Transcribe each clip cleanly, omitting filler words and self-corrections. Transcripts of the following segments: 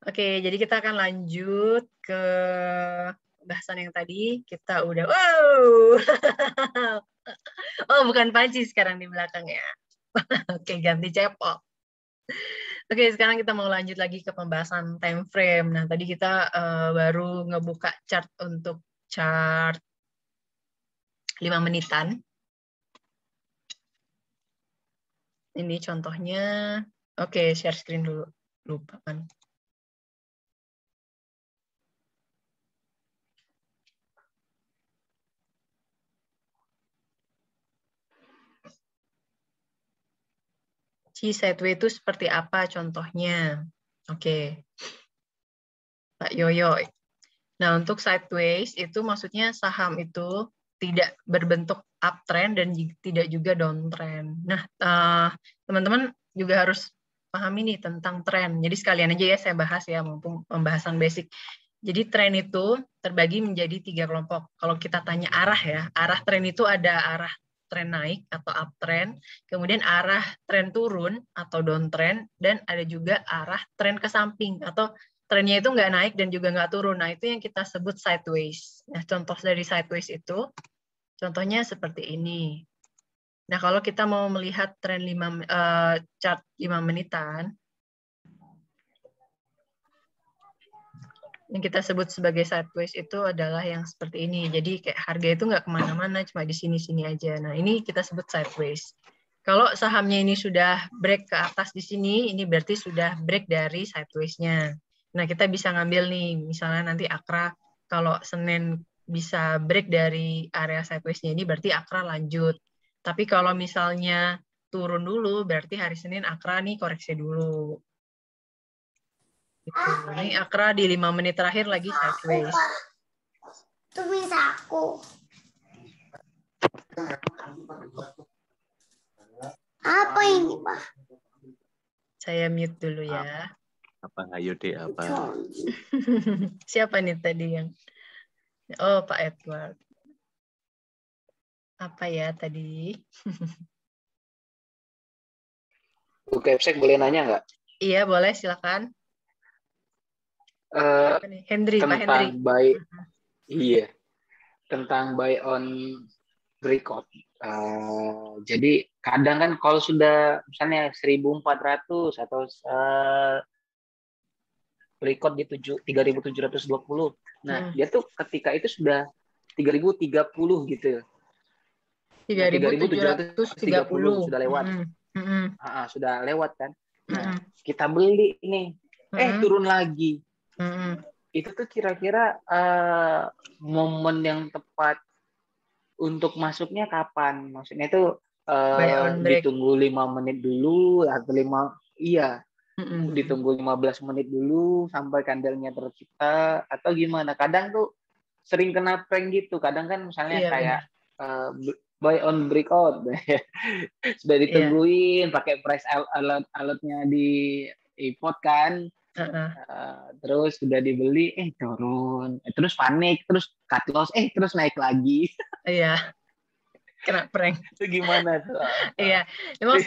Oke, jadi kita akan lanjut ke bahasan yang tadi. Kita udah, wow! Oh, bukan panci sekarang di belakangnya. Oke, ganti cepok. Oke, sekarang kita mau lanjut lagi ke pembahasan time frame. Nah, tadi kita baru ngebuka chart untuk chart 5 menitan. Ini contohnya. Oke, share screen dulu. Lupa kan. Si sideway itu seperti apa contohnya? Oke. Pak Yoyo. Nah, untuk sideways itu maksudnya saham itu tidak berbentuk uptrend dan tidak juga downtrend. Nah, teman-teman juga harus pahami nih tentang tren. Jadi sekalian aja ya saya bahas ya, mumpung pembahasan basic. Jadi tren itu terbagi menjadi 3 kelompok. Kalau kita tanya arah ya, arah tren itu ada arah tren naik atau uptrend, kemudian arah tren turun atau downtrend, dan ada juga arah tren ke samping atau trennya itu nggak naik dan juga nggak turun. Nah, itu yang kita sebut sideways. Nah, contoh dari sideways itu, contohnya seperti ini. Nah, kalau kita mau melihat tren chart 5 menitan, yang kita sebut sebagai sideways itu adalah yang seperti ini. Jadi kayak harga itu nggak kemana-mana, cuma di sini-sini aja. Nah, ini kita sebut sideways. Kalau sahamnya ini sudah break ke atas di sini, ini berarti sudah break dari sideways-nya. Nah, kita bisa ngambil nih, misalnya nanti Akra, kalau Senin bisa break dari area sideways-nya ini, berarti Akra lanjut. Tapi kalau misalnya turun dulu, berarti hari Senin Akra nih koreksi dulu. Gitu. Ini Akra di 5 menit terakhir lagi sideways. Itu bisa aku. Apa ini, Pak? Saya mute dulu ya. Apa ayo deh apa? Siapa nih tadi yang? Oh, Pak Edward. Apa ya tadi? Bu Kepsek boleh nanya nggak? Iya, boleh silakan. Hendry, Pak Hendry. Tentang iya, tentang buy on breakout. Jadi kadang kan kalau sudah misalnya 1.400 atau breakout di 3.720, nah dia tuh ketika itu sudah 3.030 gitu. 3.730 sudah lewat. Sudah lewat kan. Nah, kita beli nih. Turun lagi. Itu tuh kira-kira momen yang tepat untuk masuknya kapan? Maksudnya itu ditunggu 5 menit dulu atau ditunggu 15 menit dulu sampai candlenya tercipta atau gimana? Kadang tuh sering kena prank gitu. Kadang kan misalnya kayak buy on breakout sudah ditungguin pakai price alertnya di iPod kan. Terus sudah dibeli turun, terus panik, terus cut loss, terus naik lagi. Iya, kena prank. Itu gimana tuh? Iya, memang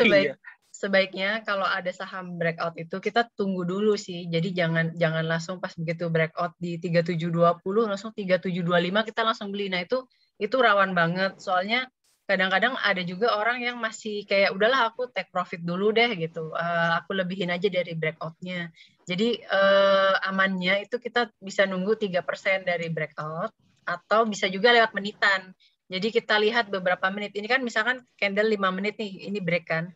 sebaiknya kalau ada saham breakout itu kita tunggu dulu sih. Jadi jangan langsung pas begitu breakout di 3720 langsung 3725 kita langsung beli. Nah, itu rawan banget. Soalnya kadang-kadang ada juga orang yang masih kayak udahlah aku take profit dulu deh gitu. Aku lebihin aja dari breakoutnya. Jadi amannya itu kita bisa nunggu 3% dari breakout atau bisa juga lewat menitan. Jadi kita lihat beberapa menit. Ini kan misalkan candle 5 menit nih, ini break kan.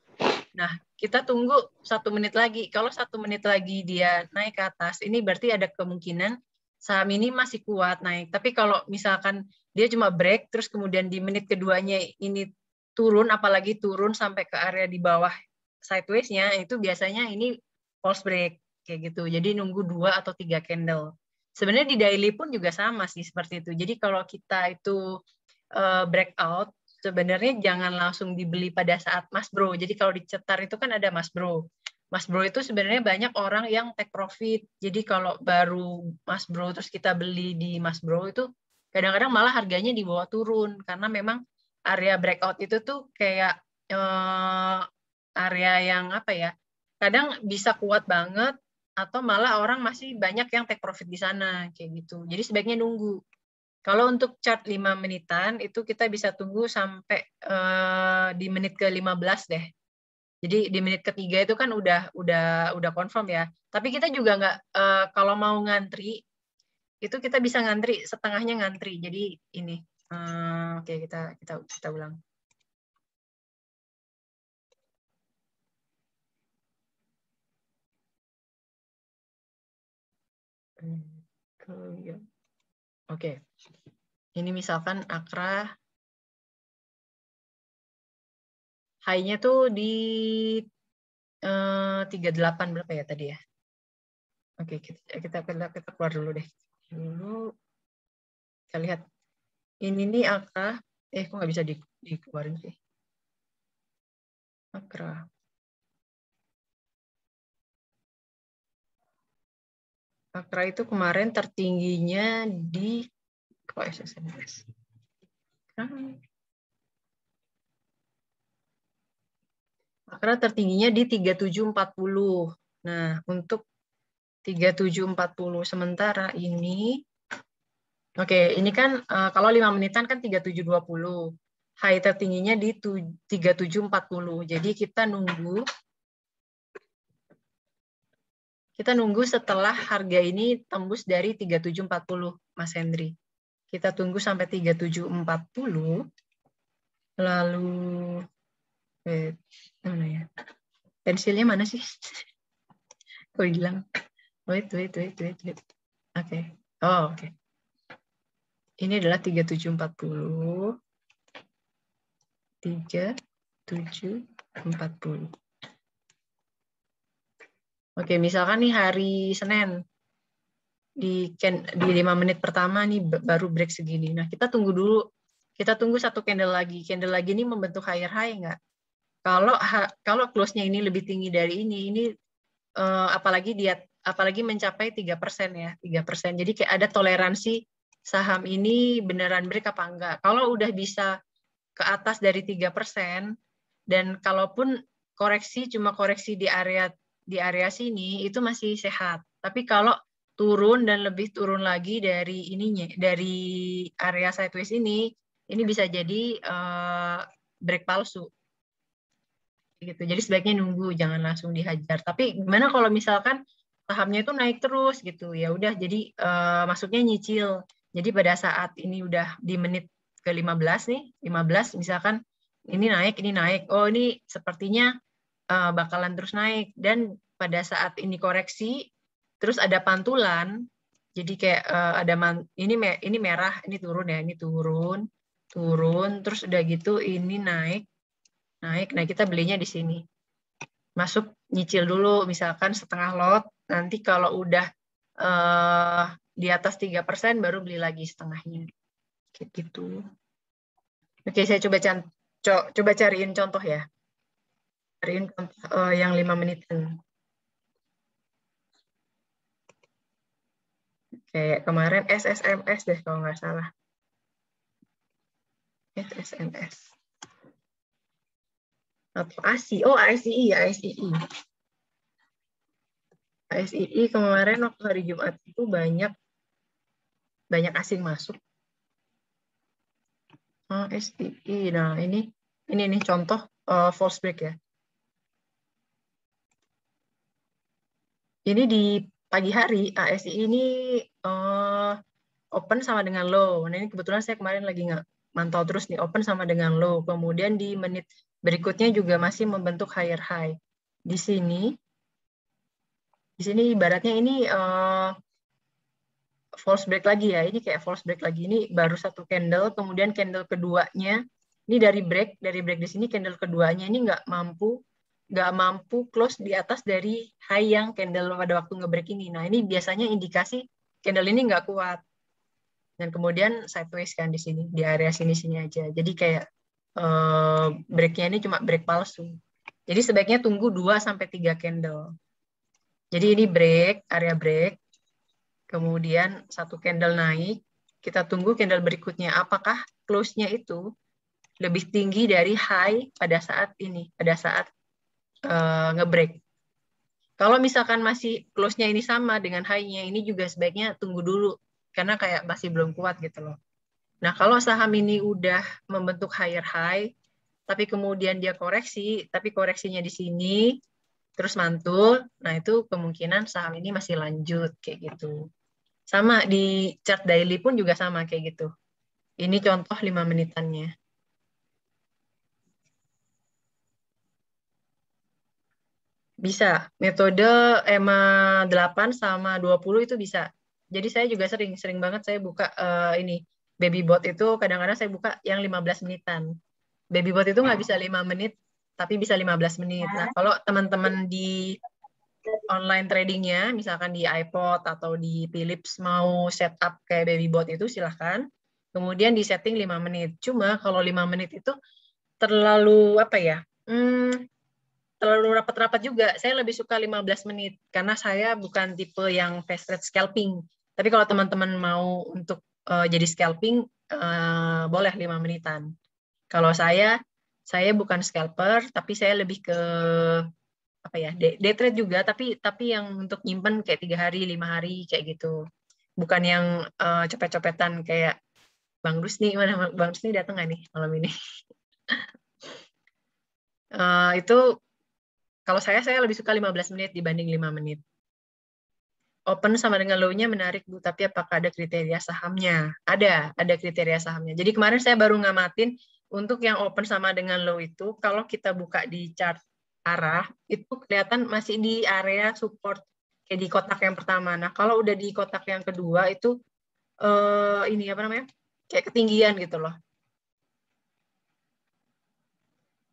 Nah, kita tunggu 1 menit lagi. Kalau 1 menit lagi dia naik ke atas, ini berarti ada kemungkinan saham ini masih kuat naik. Tapi kalau misalkan dia cuma break, terus kemudian di menit keduanya ini turun, apalagi turun sampai ke area di bawah sideways-nya, itu biasanya ini false break. Kayak gitu. Jadi nunggu 2 atau 3 candle. Sebenarnya di daily pun juga sama sih seperti itu. Jadi kalau kita itu breakout, sebenarnya jangan langsung dibeli pada saat Mas Bro. Jadi kalau dicetar itu kan ada Mas Bro. Mas Bro itu sebenarnya banyak orang yang take profit. Jadi kalau baru Mas Bro terus kita beli di Mas Bro itu kadang-kadang malah harganya dibawa turun karena memang area breakout itu tuh kayak area yang apa ya? Kadang bisa kuat banget, atau malah orang masih banyak yang take profit di sana kayak gitu. Jadi sebaiknya nunggu. Kalau untuk chart 5 menitan itu kita bisa tunggu sampai di menit ke-15 deh. Jadi di menit ketiga itu kan udah confirm ya. Tapi kita juga nggak kalau mau ngantri itu kita bisa ngantri setengahnya ngantri. Jadi ini oke, kita ulang. Oke. Ini misalkan Akra high-nya tuh di 38 berapa ya tadi ya? Oke, kita keluar dulu deh. Dulu kita lihat. Ini nih Akra, kok nggak bisa dikeluarin sih? Akra. Akra itu kemarin tertingginya di SSMS. Akra tertingginya di 3740. Nah, untuk 3740 sementara ini ini kan kalau 5 menitan kan 3720. High tertingginya di 3740. Jadi kita nunggu setelah harga ini tembus dari 3740, Mas Hendri. Kita tunggu sampai 3740. Lalu mana ya? Pensilnya mana sih? Kok hilang? Wait. Oke. Oh, oke. Ini adalah 3740. 3740. Oke, misalkan nih hari Senin di 5 menit pertama nih baru break segini. Nah, kita tunggu dulu. Kita tunggu satu candle lagi. Candle lagi ini membentuk higher high nggak? Kalau close-nya ini lebih tinggi dari ini apalagi mencapai 3% ya, 3%. Jadi kayak ada toleransi saham ini beneran break apa enggak. Kalau udah bisa ke atas dari 3%, dan kalaupun cuma koreksi di area sini itu masih sehat. Tapi kalau turun dan lebih turun lagi dari area sideways ini bisa jadi break palsu. Gitu. Jadi sebaiknya nunggu, jangan langsung dihajar. Tapi gimana kalau misalkan sahamnya itu naik terus gitu, ya udah jadi masuknya nyicil. Jadi pada saat ini udah di menit ke-15 nih, 15 misalkan ini naik. Oh, ini sepertinya bakalan terus naik, dan pada saat ini koreksi terus ada pantulan. Jadi kayak ini merah, ini turun ya, ini turun, terus udah gitu ini naik. Nah kita belinya di sini. Masuk nyicil dulu, misalkan setengah lot, nanti kalau udah di atas 3% baru beli lagi setengahnya. Kayak gitu. Oke, saya coba cariin contoh ya. Cariin contoh yang 5 menitan. Kayak kemarin SSMS deh kalau nggak salah. SSMS. Atau ASI. Oh, ASII ya, ASII. ASII kemarin waktu hari Jumat itu banyak asing masuk. Oh, ASII. Nah, ini nih contoh false break ya. Ini di pagi hari ASII ini open sama dengan low. Nah, ini kebetulan saya kemarin lagi nggak mantau terus nih, open sama dengan low. Kemudian di menit berikutnya juga masih membentuk higher high. Di sini ibaratnya ini false break lagi ya. Ini kayak false break lagi. Ini baru satu candle, kemudian candle keduanya ini dari break di sini, candle keduanya ini nggak mampu close di atas dari high yang candle pada waktu nge-break ini. Nah, ini biasanya indikasi candle ini nggak kuat. Dan kemudian sideways kan di sini, di area sini-sini aja. Jadi kayak break-nya ini cuma break palsu. Jadi sebaiknya tunggu 2-3 candle. Jadi ini break, area break. Kemudian satu candle naik, kita tunggu candle berikutnya. Apakah close-nya itu lebih tinggi dari high pada saat ini, pada saat nge-break. Kalau misalkan masih close-nya ini sama dengan high-nya, ini juga sebaiknya tunggu dulu karena kayak masih belum kuat gitu loh. Nah, kalau saham ini udah membentuk higher high, tapi kemudian dia koreksi, tapi koreksinya di sini terus mantul, nah itu kemungkinan saham ini masih lanjut kayak gitu. Sama di chart daily pun juga sama kayak gitu. Ini contoh 5 menitannya. Bisa. Metode EMA 8 sama 20 itu bisa. Jadi saya juga sering banget saya buka ini. Babybot itu kadang-kadang saya buka yang 15 menitan. Babybot itu nggak bisa 5 menit, tapi bisa 15 menit. Nah, kalau teman-teman di online tradingnya, misalkan di iPod atau di Philips mau setup kayak Babybot itu silahkan. Kemudian di setting 5 menit. Cuma kalau 5 menit itu terlalu apa ya? Terlalu rapat-rapat juga. Saya lebih suka 15 menit karena saya bukan tipe yang fast rate scalping. Tapi kalau teman-teman mau untuk jadi scalping boleh 5 menitan. Kalau saya bukan scalper tapi saya lebih ke apa ya? Day trade juga tapi yang untuk nyimpen kayak 3 hari, 5 hari kayak gitu. Bukan yang copet-copetan kayak Bang Rusni, mana Bang Rusni datang nggak nih malam ini? Itu kalau saya lebih suka 15 menit dibanding 5 menit. Open sama dengan low-nya menarik, Bu, tapi apakah ada kriteria sahamnya? Ada kriteria sahamnya. Jadi kemarin saya baru ngamatin untuk yang open sama dengan low itu, kalau kita buka di chart arah, itu kelihatan masih di area support, kayak di kotak yang pertama. Nah, kalau udah di kotak yang kedua, itu ini apa namanya? Kayak ketinggian gitu loh.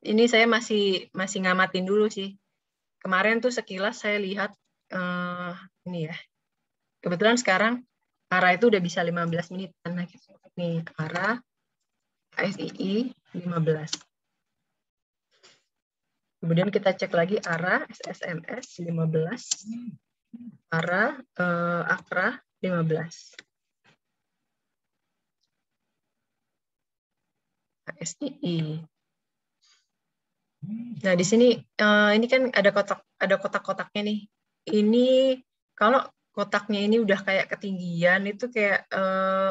Ini saya masih ngamatin dulu sih. Kemarin tuh sekilas saya lihat ini ya. Kebetulan sekarang ARA itu udah bisa 15 menit. Nah, nih ARA ASII 15. Kemudian kita cek lagi ARA SSMS 15. ARA AKRA 15. ASII. Nah, di sini ini kan ada kotak-kotaknya nih. Ini kalau kotaknya ini udah kayak ketinggian itu kayak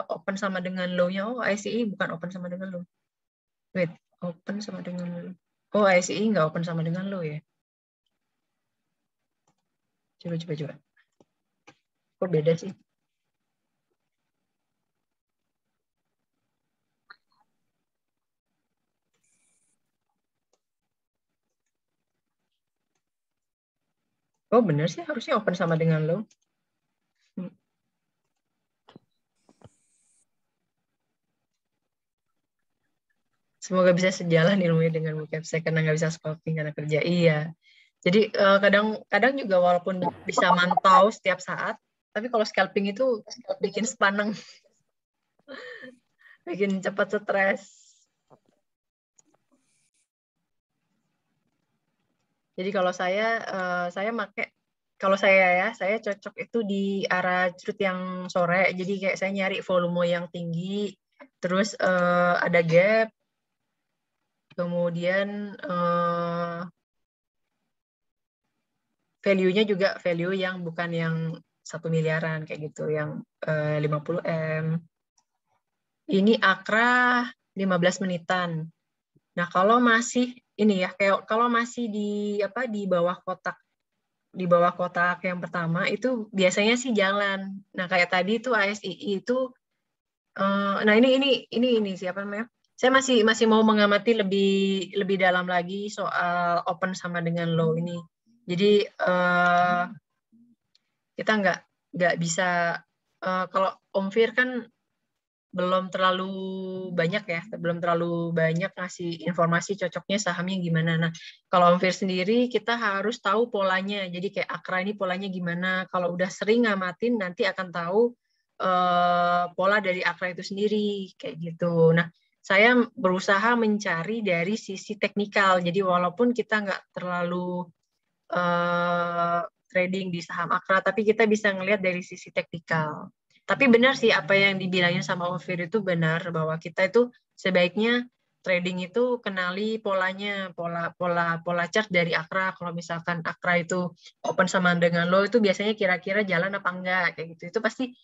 open sama dengan low-nya. Oh, ICI bukan open sama dengan low. Wait, open sama dengan low. Oh, ICI nggak open sama dengan low ya. Coba. Kok beda sih? Oh, bener sih harusnya open sama dengan low. Semoga bisa sejalan ilmunya dengan buku saya karena nggak bisa scoping karena kerja. Iya. Jadi kadang juga walaupun bisa mantau setiap saat, tapi kalau scalping itu bikin sepaneng, bikin cepat stres. Jadi kalau saya pakai, kalau saya cocok itu di arah curut yang sore. Jadi kayak saya nyari volume yang tinggi, terus ada gap, kemudian value-nya juga value yang bukan yang 1 miliaran kayak gitu, yang 50 M. Ini AKRA 15 menitan. Nah, kalau masih ini ya, kayak kalau masih di bawah kotak yang pertama itu biasanya sih jalan. Nah, kayak tadi itu ASII itu nah ini siapa namanya? Saya masih mau mengamati lebih dalam lagi soal open sama dengan low ini. Jadi kita nggak bisa kalau Om Fir kan belum terlalu banyak ya, belum terlalu banyak ngasih informasi cocoknya sahamnya gimana. Nah, kalau Om Fir sendiri kita harus tahu polanya. Jadi kayak AKRA ini polanya gimana. Kalau udah sering ngamatin nanti akan tahu pola dari AKRA itu sendiri kayak gitu. Nah, saya berusaha mencari dari sisi teknikal. Jadi walaupun kita nggak terlalu trading di saham AKRA, tapi kita bisa ngelihat dari sisi teknikal. Tapi benar sih apa yang dibilangin sama Om Fir itu benar, bahwa kita itu sebaiknya trading itu kenali polanya, pola chart dari Akra. Kalau misalkan Akra itu open sama dengan low itu biasanya kira-kira jalan apa enggak kayak gitu. Itu pasti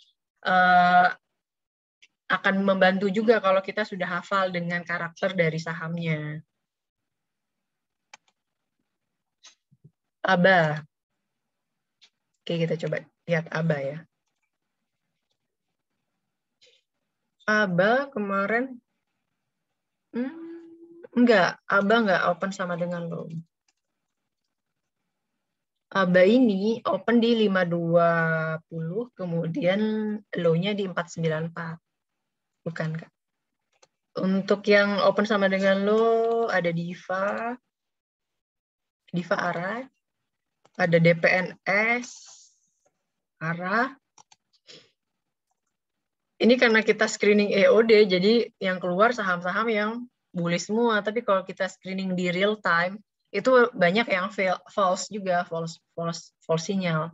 akan membantu juga kalau kita sudah hafal dengan karakter dari sahamnya. ABA. Oke, kita coba lihat ABA ya. ABA kemarin enggak, ABA enggak open sama dengan low. ABA ini open di 520, kemudian low-nya di 494. Bukan, Kak. Untuk yang open sama dengan low, ada Diva ARA, ada DPNS, ARA. Ini karena kita screening EOD, jadi yang keluar saham-saham yang bullish semua. Tapi kalau kita screening di real time, itu banyak yang false juga, false sinyal.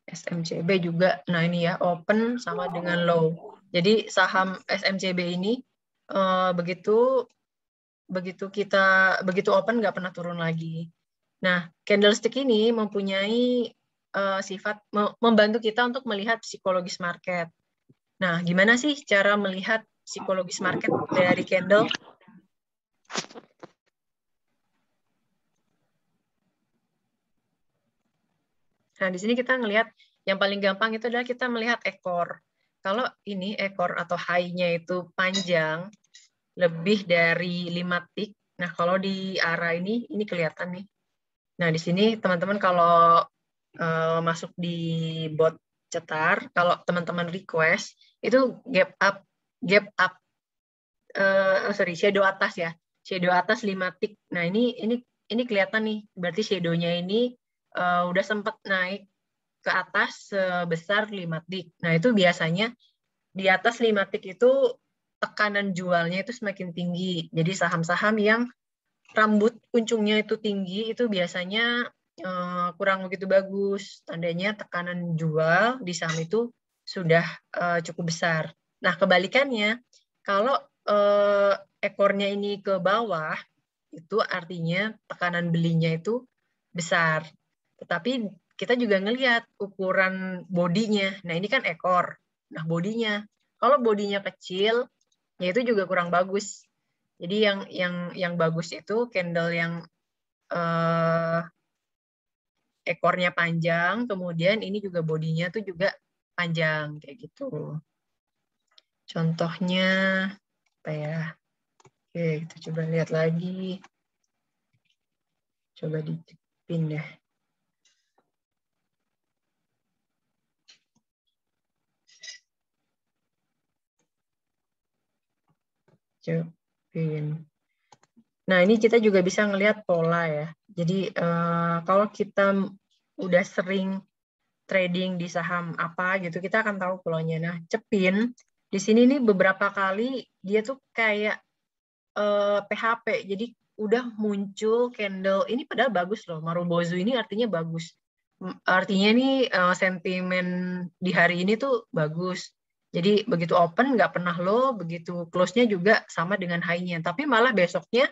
SMCB juga, nah ini ya, open sama dengan low. Jadi saham SMCB ini begitu open nggak pernah turun lagi. Nah, candlestick ini mempunyai sifat membantu kita untuk melihat psikologis market. Nah, gimana sih cara melihat psikologis market dari candle? Nah, di sini kita ngelihat yang paling gampang itu adalah kita melihat ekor. Kalau ini ekor atau high-nya itu panjang, lebih dari 5 tick. Nah, kalau di arah ini kelihatan nih. Nah, di sini teman-teman kalau masuk di bot cetar, kalau teman-teman request, itu shadow atas ya. Shadow atas 5 tick. Nah, ini kelihatan nih. Berarti shadow-nya ini udah sempat naik ke atas sebesar 5 tick. Nah, itu biasanya di atas 5 tick itu tekanan jualnya itu semakin tinggi. Jadi saham-saham yang rambut kuncungnya itu tinggi itu biasanya kurang begitu bagus. Tandanya tekanan jual di saham itu sudah cukup besar. Nah, kebalikannya, kalau ekornya ini ke bawah, itu artinya tekanan belinya itu besar. Tetapi kita juga ngelihat ukuran bodinya. Nah, ini kan ekor. Nah, bodinya. Kalau bodinya kecil, ya itu juga kurang bagus. Jadi yang bagus itu candle yang ekornya panjang, kemudian ini juga bodinya tuh juga panjang kayak gitu. Contohnya apa ya? Oke, kita coba lihat lagi. Coba dipin deh. Cepin. Nah, ini kita juga bisa ngelihat pola ya. Jadi kalau kita udah sering trading di saham apa gitu, kita akan tahu polanya. Nah, Cepin di sini nih beberapa kali dia tuh kayak PHP. Jadi udah muncul candle ini padahal bagus loh. Marubozu ini artinya bagus. Artinya nih sentimen di hari ini tuh bagus. Jadi begitu open nggak pernah low, begitu close-nya juga sama dengan high-nya. Tapi malah besoknya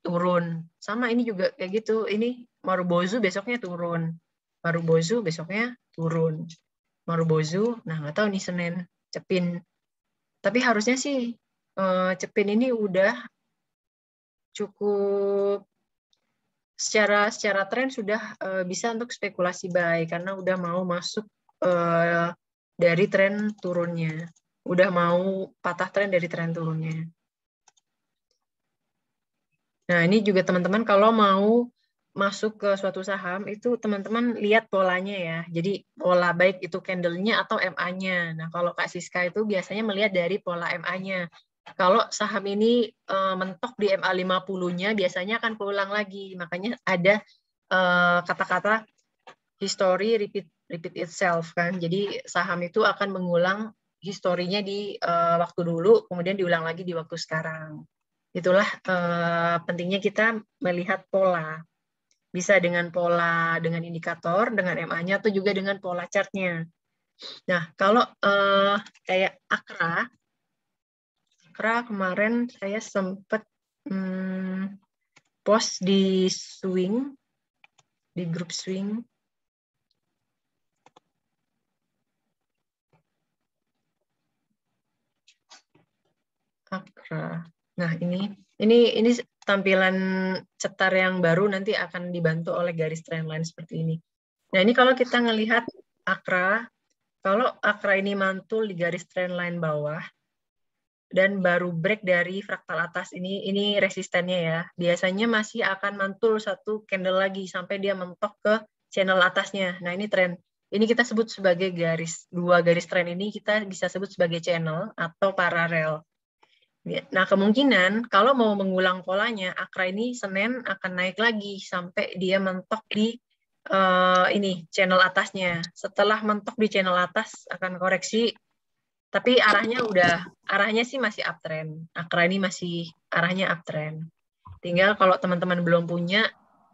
turun. Sama ini juga kayak gitu. Ini Marubozu besoknya turun. Marubozu besoknya turun. Marubozu, nah nggak tahu nih Senin. Cepin. Tapi harusnya sih Cepin ini udah cukup secara tren sudah bisa untuk spekulasi buy karena udah mau masuk dari tren turunnya. Udah mau patah tren dari tren turunnya. Nah, ini juga teman-teman kalau mau masuk ke suatu saham, itu teman-teman lihat polanya ya. Jadi pola baik itu candle-nya atau MA-nya. Nah, kalau Kak Siska itu biasanya melihat dari pola MA-nya. Kalau saham ini mentok di MA 50-nya, biasanya akan keulang lagi. Makanya ada kata-kata history repeat itself kan. Jadi saham itu akan mengulang historinya di waktu dulu, kemudian diulang lagi di waktu sekarang. Itulah pentingnya kita melihat pola. Bisa dengan pola, dengan indikator, dengan MA-nya, atau juga dengan pola chart-nya. Nah, kalau kayak Akra, Akra kemarin saya sempat post di swing, di grup swing. Akra. Nah, ini tampilan cetar yang baru nanti akan dibantu oleh garis trendline seperti ini. Nah, ini kalau kita ngelihat Akra, kalau Akra ini mantul di garis trendline bawah dan baru break dari fraktal atas ini resistennya ya. Biasanya masih akan mantul satu candle lagi sampai dia mentok ke channel atasnya. Nah, ini tren. Ini kita sebut sebagai dua garis tren ini kita bisa sebut sebagai channel atau paralel. Nah, kemungkinan kalau mau mengulang polanya, Akra ini Senin akan naik lagi sampai dia mentok di ini channel atasnya. Setelah mentok di channel atas akan koreksi, tapi arahnya sih masih uptrend. Akra ini masih arahnya uptrend. Tinggal kalau teman-teman belum punya,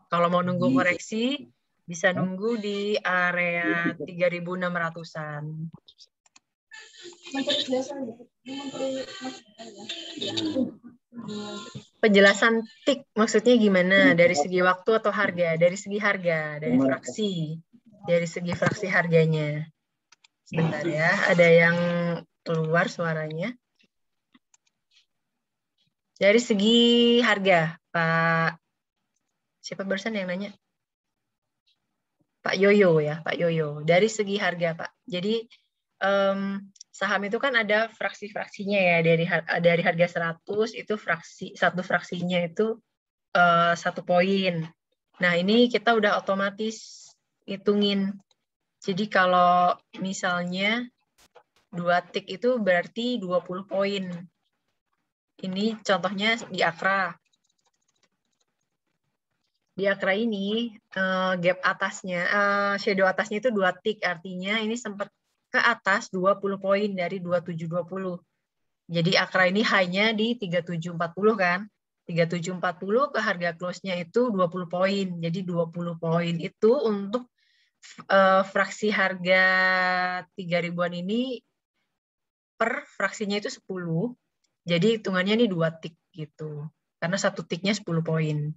kalau mau nunggu koreksi bisa nunggu di area 3.600-an. Penjelasan tik maksudnya gimana? Dari segi waktu atau harga? Dari segi harga, dari segi fraksi harganya. Sebentar ya, ada yang keluar suaranya. Dari segi harga, Pak, siapa barusan yang nanya? Pak Yoyo ya, Pak Yoyo. Dari segi harga, Pak. Jadi saham itu kan ada fraksi-fraksinya ya, dari harga 100 itu satu fraksinya itu 1 poin. Nah, ini kita udah otomatis hitungin. Jadi kalau misalnya 2 tik itu berarti 20 poin. Ini contohnya di Akra. Di Akra ini gap atasnya, shadow atasnya itu 2 tik, artinya ini sempat ke atas 20 poin dari 2720. Jadi Akra ini hanya di 3740 kan. 3740 ke harga close-nya itu 20 poin. Jadi 20 poin itu untuk fraksi harga 3.000-an ini per fraksinya itu 10. Jadi hitungannya ini 2 tik gitu. Karena 1 tiknya 10 poin.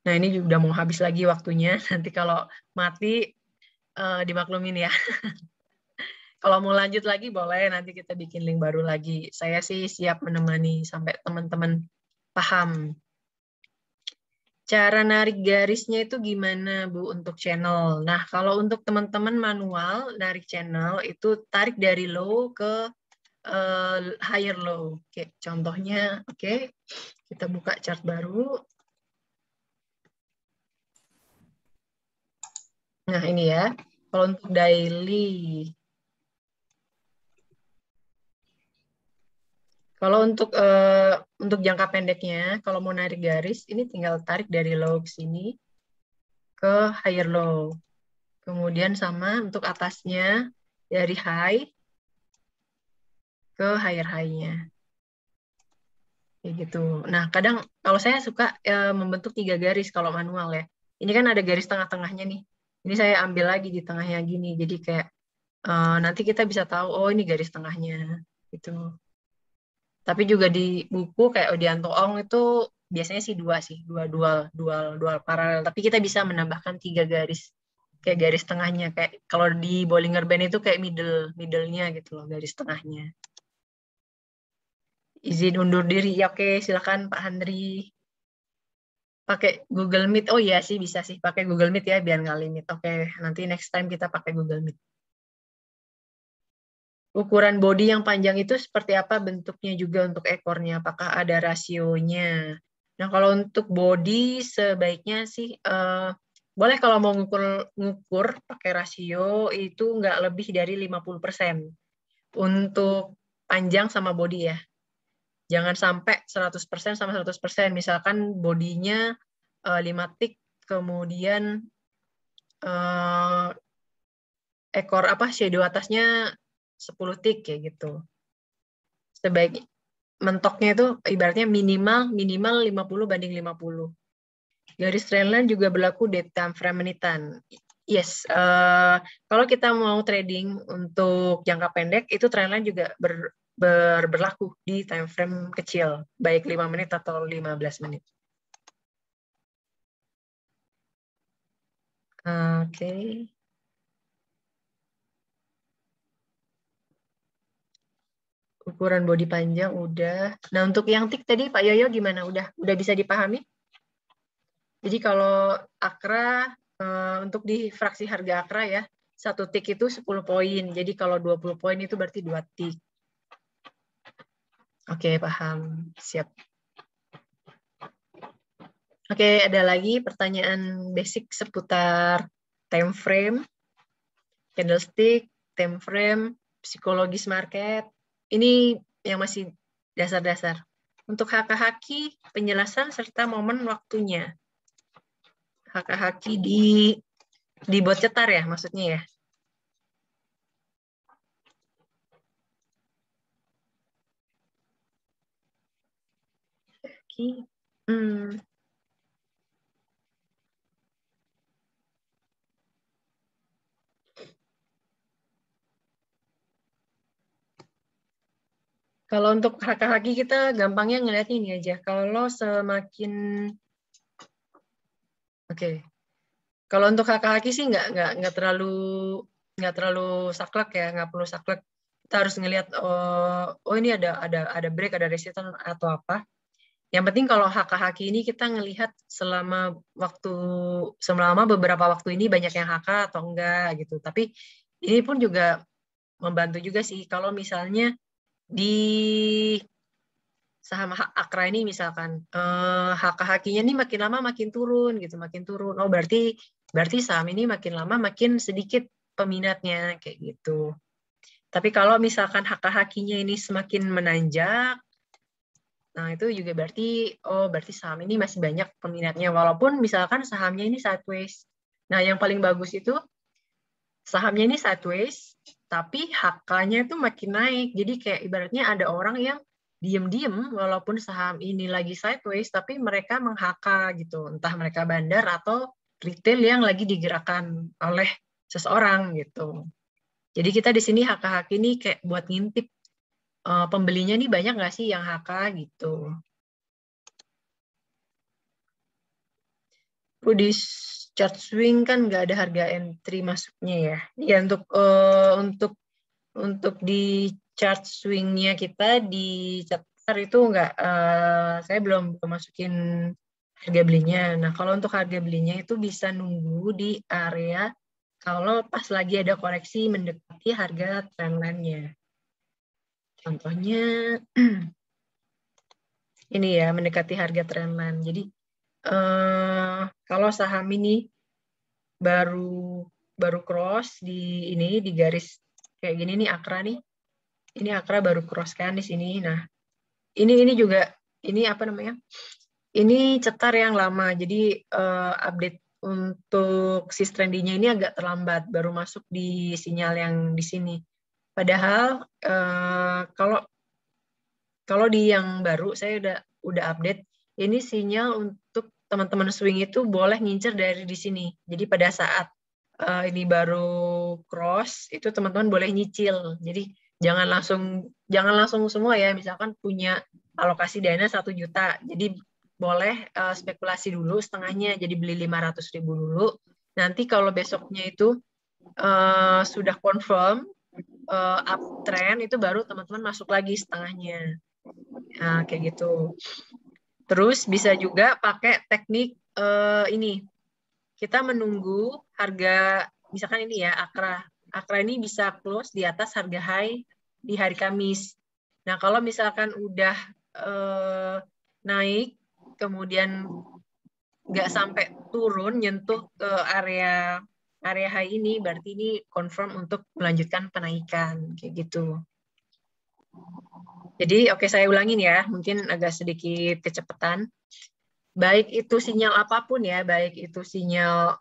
Nah, ini juga udah mau habis lagi waktunya. Nanti kalau mati, dimaklumin ya. Kalau mau lanjut lagi, boleh. Nanti kita bikin link baru lagi. Saya sih siap menemani sampai teman-teman paham. Cara narik garisnya itu gimana, Bu, untuk channel? Nah, kalau untuk teman-teman manual, narik channel, itu tarik dari low ke higher low. Oke, contohnya, oke. Kita buka chart baru. Nah, ini ya. Kalau untuk daily. Kalau untuk jangka pendeknya, kalau mau narik garis, ini tinggal tarik dari low ke sini ke higher low. Kemudian sama untuk atasnya dari high ke higher high-nya. Kayak gitu. Nah, kadang kalau saya suka membentuk 3 garis kalau manual ya. Ini kan ada garis tengah-tengahnya nih. Ini saya ambil lagi di tengahnya gini. Jadi kayak nanti kita bisa tahu, oh ini garis tengahnya. Gitu. Tapi juga di buku kayak Odianto Ong itu biasanya sih 2 sih. Dual paralel. Tapi kita bisa menambahkan 3 garis. Kayak garis tengahnya. Kayak kalau di Bollinger Band itu kayak middle-nya gitu loh, garis tengahnya. Izin undur diri. Ya, oke, silakan Pak Handri. Pakai Google Meet. Oh iya sih, bisa sih pakai Google Meet ya biar nggak limit. Oke, nanti next time kita pakai Google Meet. Ukuran body yang panjang itu seperti apa bentuknya juga untuk ekornya? Apakah ada rasionya? Nah, kalau untuk body sebaiknya sih boleh kalau mau ngukur pakai rasio itu nggak lebih dari 50% untuk panjang sama body ya. Jangan sampai 100% sama 100%. Misalkan bodinya 5 tik, kemudian ekor shadow atasnya 10 tik kayak gitu. Sebaik mentoknya itu ibaratnya minimal 50/50. Garis trendline juga berlaku di time frame menitan. Yes, kalau kita mau trading untuk jangka pendek itu trendline juga berlaku di time frame kecil, baik 5 menit atau 15 menit. Oke. Ukuran bodi panjang udah. Nah, untuk yang tik tadi Pak Yoyo gimana? Udah bisa dipahami? Jadi kalau Akra untuk di fraksi harga Akra ya, 1 tik itu 10 poin. Jadi kalau 20 poin itu berarti 2 tik. Oke, paham. Siap. Oke, ada lagi pertanyaan basic seputar time frame, candlestick, time frame, psikologis market. Ini yang masih dasar-dasar. Untuk haki-haki, penjelasan serta momen waktunya. Haki-haki di bot cetar ya maksudnya ya. Haki. Kalau untuk haki kita gampangnya ngeliatnya ini aja. Kalau semakin kalau untuk haki sih nggak terlalu saklek ya, nggak perlu saklek. Kita harus ngelihat oh ini ada break, ada resistance atau apa. Yang penting kalau haki ini kita ngelihat selama beberapa waktu ini banyak yang haka atau enggak gitu. Tapi ini pun juga membantu juga sih kalau misalnya di saham Akra ini misalkan haki-hakinya ini makin lama makin turun gitu, makin turun. Oh berarti saham ini makin lama makin sedikit peminatnya kayak gitu. Tapi kalau misalkan haki-hakinya ini semakin menanjak, nah itu juga berarti saham ini masih banyak peminatnya walaupun misalkan sahamnya ini sideways. Nah, yang paling bagus itu sahamnya ini sideways tapi HK-nya itu makin naik. Jadi kayak ibaratnya ada orang yang diem-diem walaupun saham ini lagi sideways tapi mereka meng-HK gitu. Entah mereka bandar atau retail yang lagi digerakkan oleh seseorang gitu. Jadi kita di sini HK-HK ini kayak buat ngintip pembelinya nih banyak nggak sih yang HK gitu. Di chart swing kan nggak ada harga entry masuknya ya. Ya untuk di chart swingnya kita di chart itu nggak, saya belum masukin harga belinya. Nah kalau untuk harga belinya itu bisa nunggu di area kalau pas lagi ada koreksi mendekati harga trendline-nya. Contohnya ini ya, mendekati harga trendline. Jadi kalau saham ini baru cross di garis kayak gini nih Akra nih. Ini Akra baru cross kan di sini. Nah, ini juga ini apa namanya? Ini cetar yang lama. Jadi update untuk sis trendinya ini agak terlambat, baru masuk di sinyal yang di sini. Padahal kalau di yang baru saya udah update, ini sinyal untuk teman-teman swing itu boleh ngincer dari di sini. Jadi pada saat ini baru cross, itu teman-teman boleh nyicil. Jadi jangan langsung semua ya. Misalkan punya alokasi dana 1 juta, jadi boleh spekulasi dulu setengahnya. Jadi beli 500.000 dulu. Nanti kalau besoknya itu sudah confirm uptrend, itu baru teman-teman masuk lagi setengahnya. Nah, kayak gitu. Terus bisa juga pakai teknik ini. Kita menunggu harga, misalkan ini ya, Akra. Akra ini bisa close di atas harga high di hari Kamis. Nah, kalau misalkan udah naik, kemudian nggak sampai turun, nyentuh ke area high ini, berarti ini confirm untuk melanjutkan penaikan. Kayak gitu. Jadi, oke, saya ulangin ya, mungkin agak sedikit kecepatan. Baik itu sinyal apapun ya, baik itu sinyal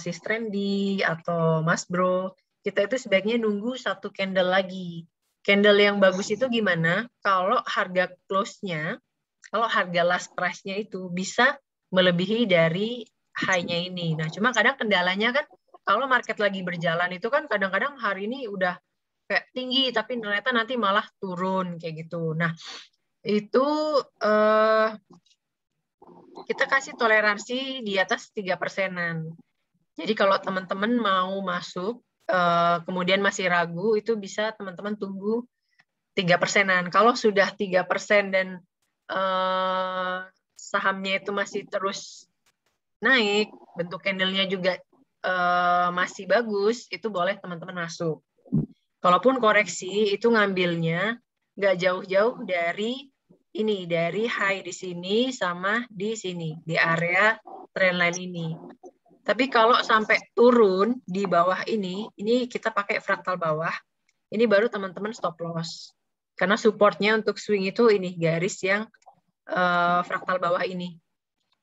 sis trendy atau mas bro, kita itu sebaiknya nunggu 1 candle lagi. Candle yang bagus itu gimana? Kalau harga close-nya, kalau harga last price-nya itu bisa melebihi dari high-nya ini. Nah, cuma kadang kendalanya kan, kalau market lagi berjalan itu kan kadang-kadang hari ini udah kayak tinggi tapi ternyata nanti malah turun kayak gitu. Nah, itu kita kasih toleransi di atas 3%-an. Jadi kalau teman-teman mau masuk, kemudian masih ragu, itu bisa teman-teman tunggu 3%-an. Kalau sudah 3% dan sahamnya itu masih terus naik, bentuk candle-nya juga masih bagus, itu boleh teman-teman masuk. Kalaupun koreksi, itu ngambilnya nggak jauh-jauh dari ini, dari high di sini sama di sini, di area trendline ini. Tapi kalau sampai turun di bawah ini kita pakai fraktal bawah, ini baru teman-teman stop loss. Karena supportnya untuk swing itu ini, garis yang fraktal bawah ini.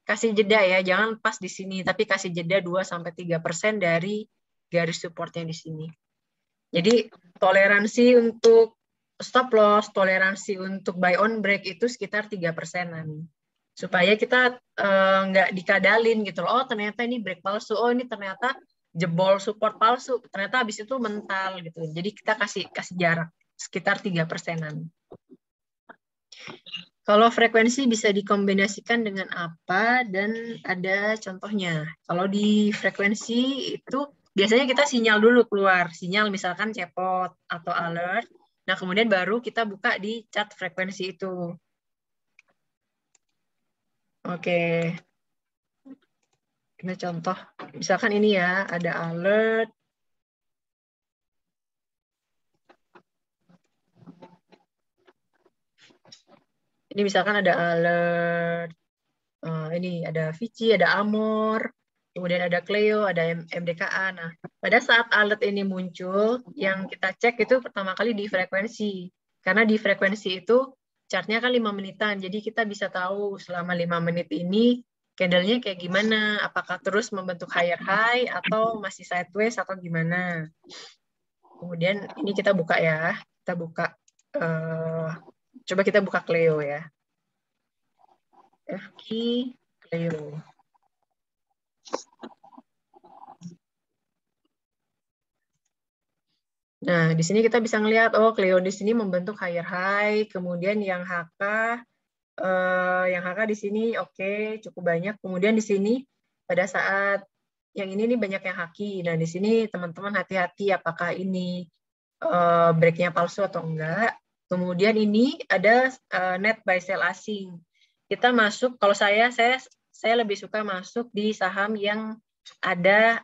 Kasih jeda ya, jangan pas di sini, tapi kasih jeda 2-3% dari garis supportnya di sini. Jadi toleransi untuk stop loss, toleransi untuk buy on break itu sekitar 3%-an. Supaya kita nggak dikadalin gitu loh. Oh ternyata ini break palsu, oh ini ternyata jebol support palsu, ternyata habis itu mental gitu. Jadi kita kasih jarak sekitar 3%-an. Kalau frekuensi bisa dikombinasikan dengan apa dan ada contohnya. Kalau di frekuensi itu biasanya kita sinyal dulu keluar, sinyal misalkan cepot atau alert. Nah, kemudian baru kita buka di chart frekuensi itu. Oke. Ini contoh, misalkan ini ya, ada alert. Ini misalkan ada alert. Ini ada Vici, ada Amor, kemudian ada Cleo, ada MDKA. Nah, pada saat alert ini muncul, yang kita cek itu pertama kali di frekuensi. Karena di frekuensi itu chartnya kan 5 menitan, jadi kita bisa tahu selama 5 menit ini candle-nya kayak gimana, apakah terus membentuk higher high atau masih sideways atau gimana. Kemudian ini kita buka ya, kita buka, coba kita buka Cleo ya. FQ Cleo. Nah, di sini kita bisa ngelihat, oh Cleo di sini membentuk higher high, kemudian yang HK di sini oke, cukup banyak. Kemudian di sini pada saat yang ini nih banyak yang haki. Nah, di sini teman-teman hati-hati apakah ini breaknya palsu atau enggak. Kemudian ini ada net buy sell asing. Kita masuk, kalau saya lebih suka masuk di saham yang ada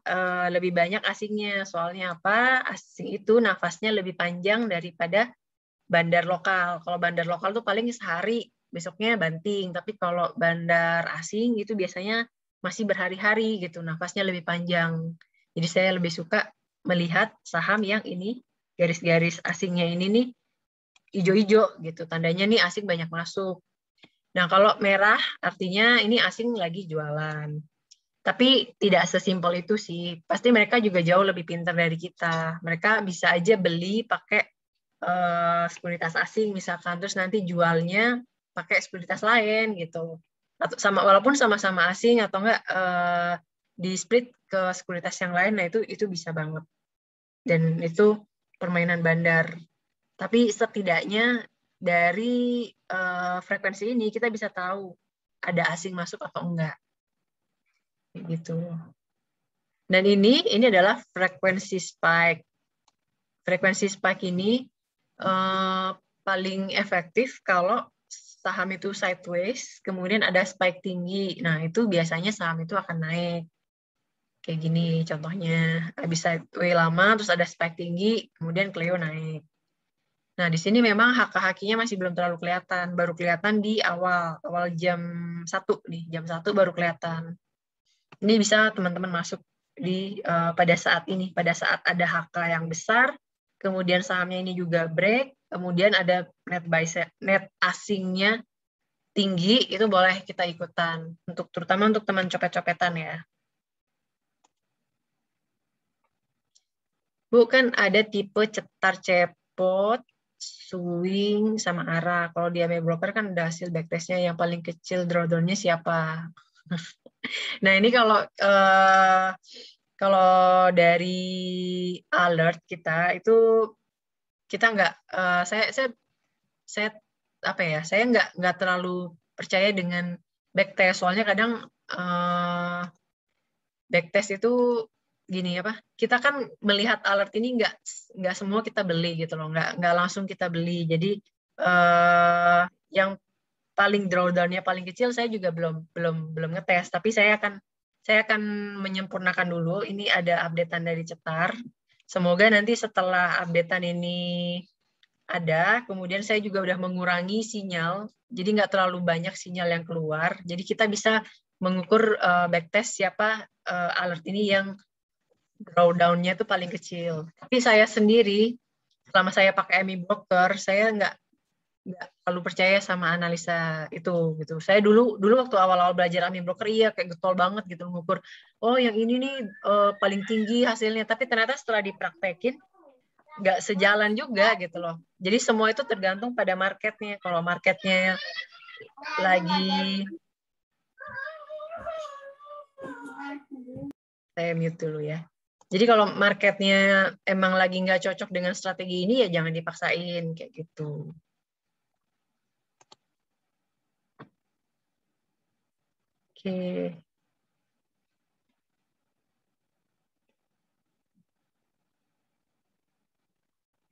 lebih banyak asingnya. Soalnya apa? Asing itu nafasnya lebih panjang daripada bandar lokal. Kalau bandar lokal tuh paling sehari, besoknya banting. Tapi kalau bandar asing itu biasanya masih berhari-hari gitu, nafasnya lebih panjang. Jadi saya lebih suka melihat saham yang ini, garis-garis asingnya ini nih hijau-hijau gitu. Tandanya nih asing banyak masuk. Nah, kalau merah artinya ini asing lagi jualan. Tapi tidak sesimpel itu sih. Pasti mereka juga jauh lebih pintar dari kita. Mereka bisa aja beli pakai sekuritas asing misalkan, terus nanti jualnya pakai sekuritas lain gitu. Atau walaupun sama-sama asing atau enggak di split ke sekuritas yang lain, nah itu bisa banget. Dan itu permainan bandar. Tapi setidaknya dari frekuensi ini kita bisa tahu ada asing masuk atau enggak. Gitu. Dan ini adalah frekuensi spike. Frekuensi spike ini paling efektif kalau saham itu sideways, kemudian ada spike tinggi. Nah, itu biasanya saham itu akan naik. Kayak gini contohnya. Habis sideways lama, terus ada spike tinggi, kemudian Cleo naik. Nah, di sini memang HK-HK-nya masih belum terlalu kelihatan. Baru kelihatan di awal jam 1 nih. Jam 1 baru kelihatan. Ini bisa teman-teman masuk di pada saat ini. Pada saat ada HK yang besar, kemudian sahamnya ini juga break, kemudian ada net asingnya tinggi, itu boleh kita ikutan. Terutama untuk teman copet-copetan ya. Bukan ada tipe cetar cepot, swing sama arah. Kalau di MA Broker kan ada hasil backtestnya yang paling kecil drawdown-nya siapa. Nah ini kalau dari alert kita itu kita nggak, saya apa ya? Saya nggak terlalu percaya dengan backtest. Soalnya kadang backtest itu gini apa? Kita kan melihat alert ini nggak semua kita beli gitu loh, nggak langsung kita beli. Jadi yang paling drawdown-nya paling kecil saya juga belum ngetes, tapi saya akan menyempurnakan dulu. Ini ada updatean dari Cetar. Semoga nanti setelah updatean ini ada, kemudian saya juga udah mengurangi sinyal, jadi nggak terlalu banyak sinyal yang keluar. Jadi kita bisa mengukur backtest siapa alert ini yang drawdown-nya itu paling kecil. Tapi saya sendiri, selama saya pakai MI Broker, saya nggak terlalu percaya sama analisa itu gitu. Saya dulu waktu awal-awal belajar AMI Broker iya kayak getol banget gitu mengukur, oh yang ini nih paling tinggi hasilnya, tapi ternyata setelah dipraktekin nggak sejalan juga gitu loh. Jadi semua itu tergantung pada marketnya. Kalau marketnya lagi, saya mute dulu ya. Jadi kalau marketnya emang lagi nggak cocok dengan strategi ini ya jangan dipaksain kayak gitu. Oke.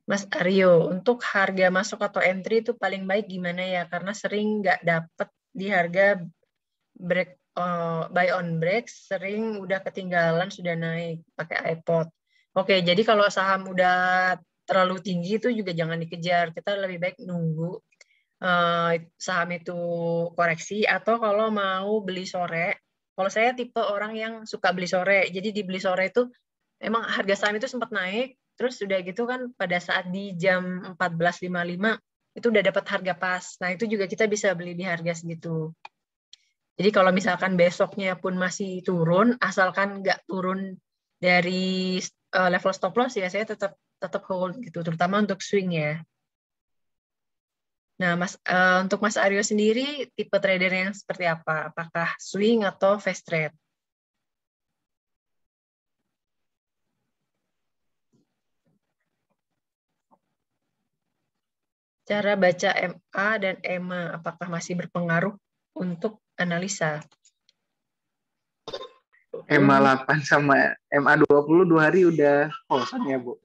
Mas Aryo, untuk harga masuk atau entry itu paling baik gimana ya? Karena sering nggak dapet di harga break buy on break, sering udah ketinggalan sudah naik pakai iPod. Oke, jadi kalau saham udah terlalu tinggi itu juga jangan dikejar. Kita lebih baik nunggu saham itu koreksi, atau kalau mau beli sore. Kalau saya tipe orang yang suka beli sore, jadi dibeli sore itu emang harga saham itu sempat naik, terus udah gitu kan pada saat di jam 14.55 itu udah dapat harga pas. Nah itu juga kita bisa beli di harga segitu. Jadi kalau misalkan besoknya pun masih turun, asalkan nggak turun dari level stop loss ya saya tetap hold gitu, terutama untuk swing ya. Nah, untuk Mas Aryo sendiri tipe trader yang seperti apa? Apakah swing atau fast trade? Cara baca MA dan EMA, apakah masih berpengaruh untuk analisa? MA 8 sama MA 20 2 hari udah bosan ya, Bu?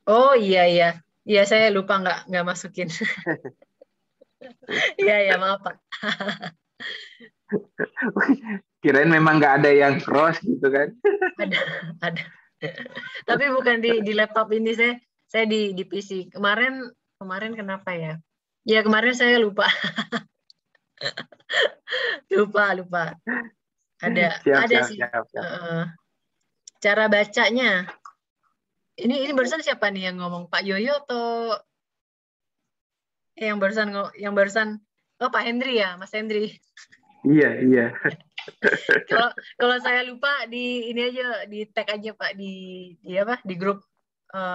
Oh iya. Iya, saya lupa nggak masukin. Iya, maaf Pak. Kirain memang nggak ada yang cross gitu kan? Ada. Tapi bukan di laptop ini, saya di PC. Kemarin kenapa ya? Ya kemarin saya lupa. lupa. Ada sih. Siap. Cara bacanya. Ini barusan siapa nih yang ngomong? Pak Yoyo atau yang barusan oh Pak Hendri ya, Mas Hendri. Iya. Kalau saya lupa di ini aja, di tag aja Pak di apa? Di grup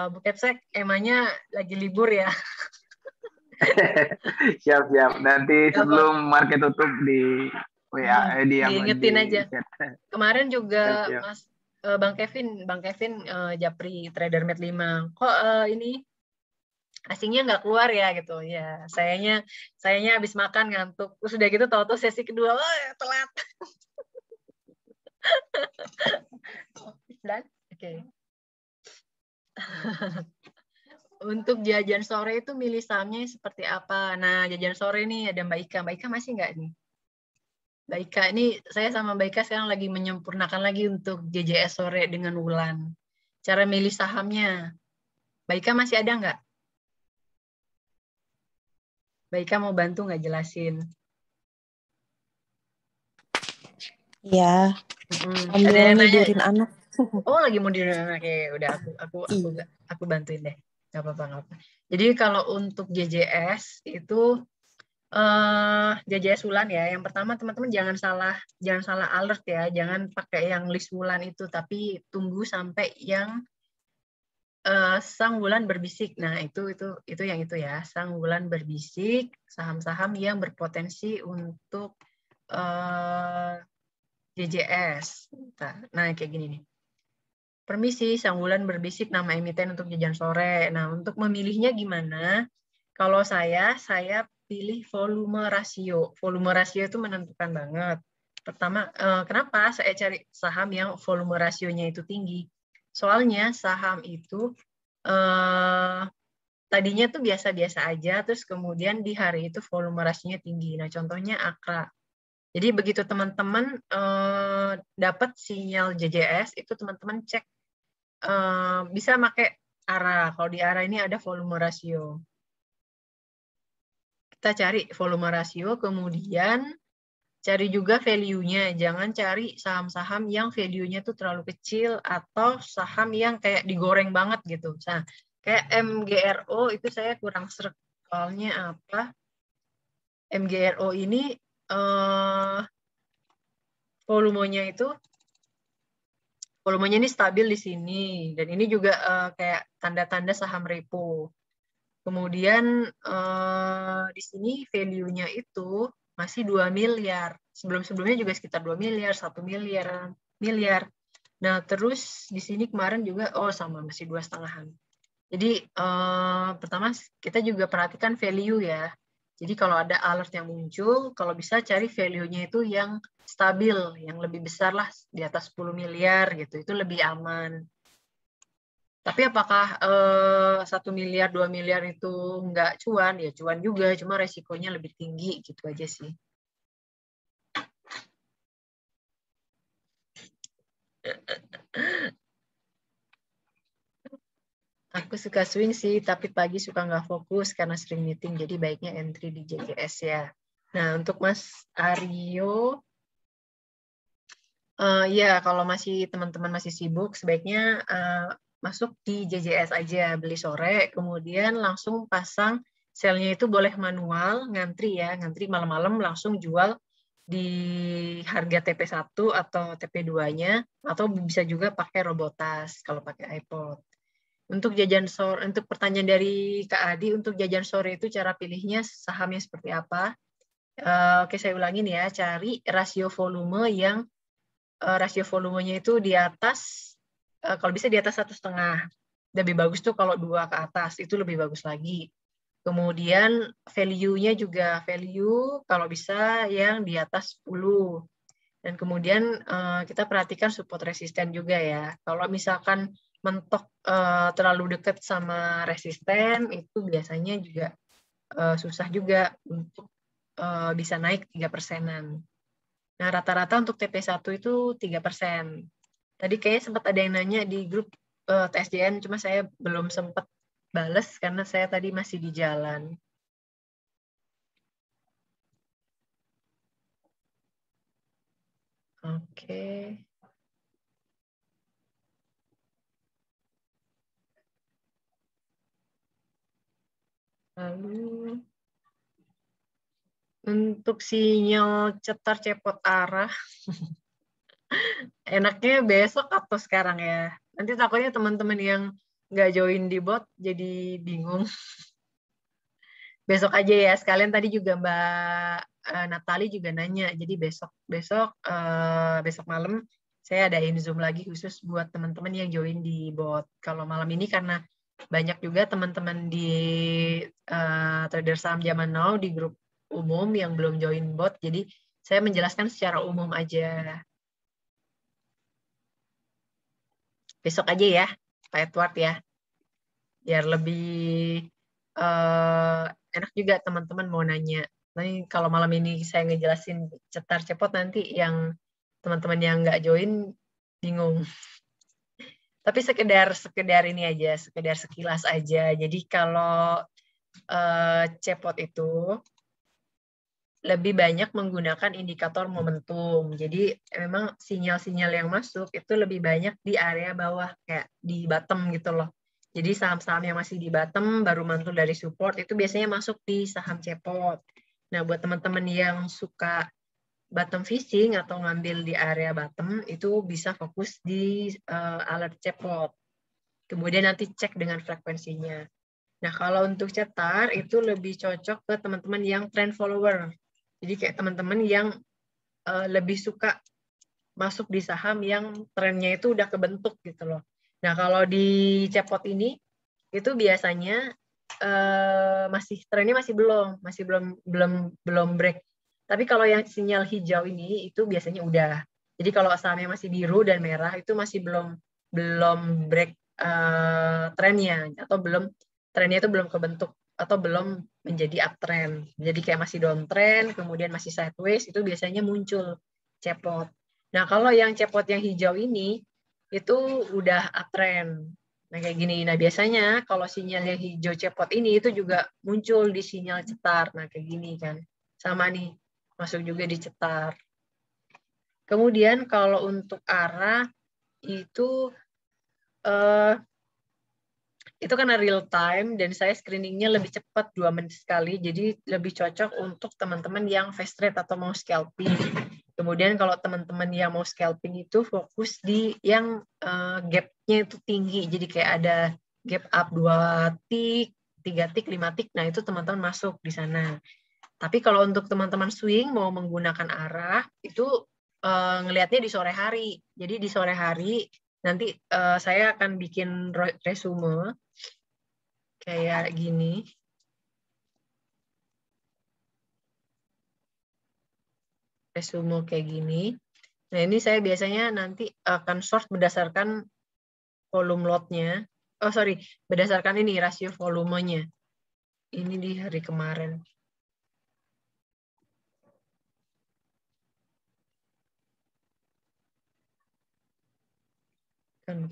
Buketsek, emangnya lagi libur ya. Siap. Nanti sebelum market tutup di WA diingetin aja. Kemarin juga siap. Mas Bang Kevin Japri trader Med 5. Kok ini asingnya nggak keluar ya gitu ya. Sayanya habis makan ngantuk. Terus udah gitu tahu-tahu sesi kedua telat. Dan oke. Untuk jajan sore itu milih sahamnya seperti apa? Nah, jajan sore nih ada Mbak Ika. Mbak Ika masih nggak nih? Mbak Ika, ini saya sama Mbak Ika sekarang lagi menyempurnakan lagi untuk JJS sore dengan Wulan. Cara milih sahamnya. Mbak Ika masih ada nggak? Mbak Ika mau bantu nggak jelasin? Iya. Ada yang nidurin anak. Oh, lagi mau nidurin anak. Ya, udah aku bantuin deh. Nggak apa-apa. Jadi kalau untuk JJS itu JJS Wulan ya. Yang pertama teman-teman jangan salah alert ya. Jangan pakai yang list Wulan itu, tapi tunggu sampai yang sang bulan berbisik. Nah, itu yang itu ya. Sang bulan berbisik, saham-saham yang berpotensi untuk JJS. Nah, kayak gini nih. Permisi, sang bulan berbisik nama emiten untuk jajan sore. Nah, untuk memilihnya gimana? Kalau saya pilih volume rasio. Volume rasio itu menentukan banget. Pertama, kenapa saya cari saham yang volume rasionya itu tinggi? Soalnya saham itu tadinya tuh biasa-biasa aja, terus kemudian di hari itu volume rasionya tinggi. Nah, contohnya Akra. Jadi begitu teman-teman dapat sinyal JJS, itu teman-teman cek, bisa pakai ARA. Kalau di ARA ini ada volume rasio. Kita cari volume rasio, kemudian cari juga value-nya. Jangan cari saham-saham yang value-nya tuh terlalu kecil atau saham yang kayak digoreng banget gitu. Nah, kayak MGRO itu saya kurang sreg. Soalnya apa? MGRO ini volumenya ini stabil di sini, dan ini juga kayak tanda-tanda saham repo. Kemudian di sini value-nya itu masih 2 miliar. Sebelum-sebelumnya juga sekitar 2 miliar, 1 miliar. Nah, terus di sini kemarin juga sama masih 2,5-an. Jadi pertama kita juga perhatikan value ya. Jadi kalau ada alert yang muncul, kalau bisa cari value-nya itu yang stabil, yang lebih besar lah, di atas 10 miliar gitu, itu lebih aman. Tapi apakah 1 miliar, 2 miliar itu nggak cuan? Ya cuan juga, cuma resikonya lebih tinggi gitu aja sih. Aku suka swing sih, tapi pagi suka nggak fokus karena sering meeting, jadi baiknya entry di JJS ya. Nah, untuk Mas Aryo, ya kalau teman-teman masih sibuk, sebaiknya masuk di JJS aja, beli sore, kemudian langsung pasang selnya itu boleh manual, ngantri ya, ngantri malam-malam langsung jual di harga TP1 atau TP2-nya, atau bisa juga pakai robotas kalau pakai iPod. Untuk jajan sore, untuk pertanyaan dari Kak Adi, untuk jajan sore itu cara pilihnya sahamnya seperti apa? Oke, saya ulangin ya, cari rasio volume yang rasio volumenya itu di atas, kalau bisa di atas 1,5. Lebih bagus tuh kalau 2 ke atas, itu lebih bagus lagi. Kemudian value-nya juga, value kalau bisa yang di atas 10. Dan kemudian kita perhatikan support resisten juga ya. Kalau misalkan mentok terlalu dekat sama resisten, itu biasanya juga susah juga untuk bisa naik 3%-an. Nah, rata-rata untuk TP1 itu 3%. Tadi kayaknya sempat ada yang nanya di grup TSJN, cuma saya belum sempat bales karena saya tadi masih di jalan. Oke. Lalu untuk sinyal cetar cepot arah, enaknya besok atau sekarang ya? Nanti takutnya teman-teman yang nggak join di bot jadi bingung. Besok aja ya, sekalian tadi juga Mbak Natali juga nanya, jadi besok malam saya adain Zoom lagi khusus buat teman-teman yang join di bot. Kalau malam ini karena banyak juga teman-teman di trader saham zaman now di grup umum yang belum join bot, jadi saya menjelaskan secara umum aja. Besok aja ya, Pak Edward ya, biar lebih enak juga teman-teman mau nanya. Nanti kalau malam ini saya ngejelasin cetar cepot, nanti yang teman-teman yang nggak join bingung. Tapi sekedar ini aja, sekedar sekilas aja. Jadi kalau cepot itu lebih banyak menggunakan indikator momentum. Jadi memang sinyal-sinyal yang masuk itu lebih banyak di area bawah, kayak di bottom gitu loh. Jadi saham-saham yang masih di bottom baru mantul dari support itu biasanya masuk di saham cepot. Nah, buat teman-teman yang suka bottom fishing atau ngambil di area bottom, itu bisa fokus di alert cepot. Kemudian nanti cek dengan frekuensinya. Nah, kalau untuk cetar itu lebih cocok ke teman-teman yang trend follower. Jadi kayak teman-teman yang lebih suka masuk di saham yang trennya itu udah kebentuk gitu loh. Nah, kalau di chatbot ini itu biasanya trennya masih belum break. Tapi kalau yang sinyal hijau ini itu biasanya udah. Jadi kalau sahamnya masih biru dan merah itu masih belum break trennya, atau trennya itu belum kebentuk atau belum menjadi uptrend. Jadi kayak masih downtrend, kemudian masih sideways, itu biasanya muncul chatbot. Nah, kalau yang chatbot yang hijau ini itu udah uptrend. Nah, kayak gini. Nah, biasanya kalau sinyal yang hijau chatbot ini itu juga muncul di sinyal cetar. Nah, kayak gini kan. Sama nih, masuk juga di cetar. Kemudian kalau untuk arah itu karena real time dan saya screeningnya lebih cepat 2 menit sekali, jadi lebih cocok untuk teman-teman yang fast trade atau mau scalping. Kemudian kalau teman-teman yang mau scalping itu fokus di yang gap-nya itu tinggi, jadi kayak ada gap up 2 tick, 3 tick, 5 tick, nah itu teman-teman masuk di sana. Tapi kalau untuk teman-teman swing mau menggunakan arah, itu ngelihatnya di sore hari. Jadi di sore hari nanti saya akan bikin resume kayak gini. Resume kayak gini. Nah, ini saya biasanya nanti akan sort berdasarkan volume lot-nya. Oh, sorry. Berdasarkan ini, rasio volumenya. Ini di hari kemarin. Kan.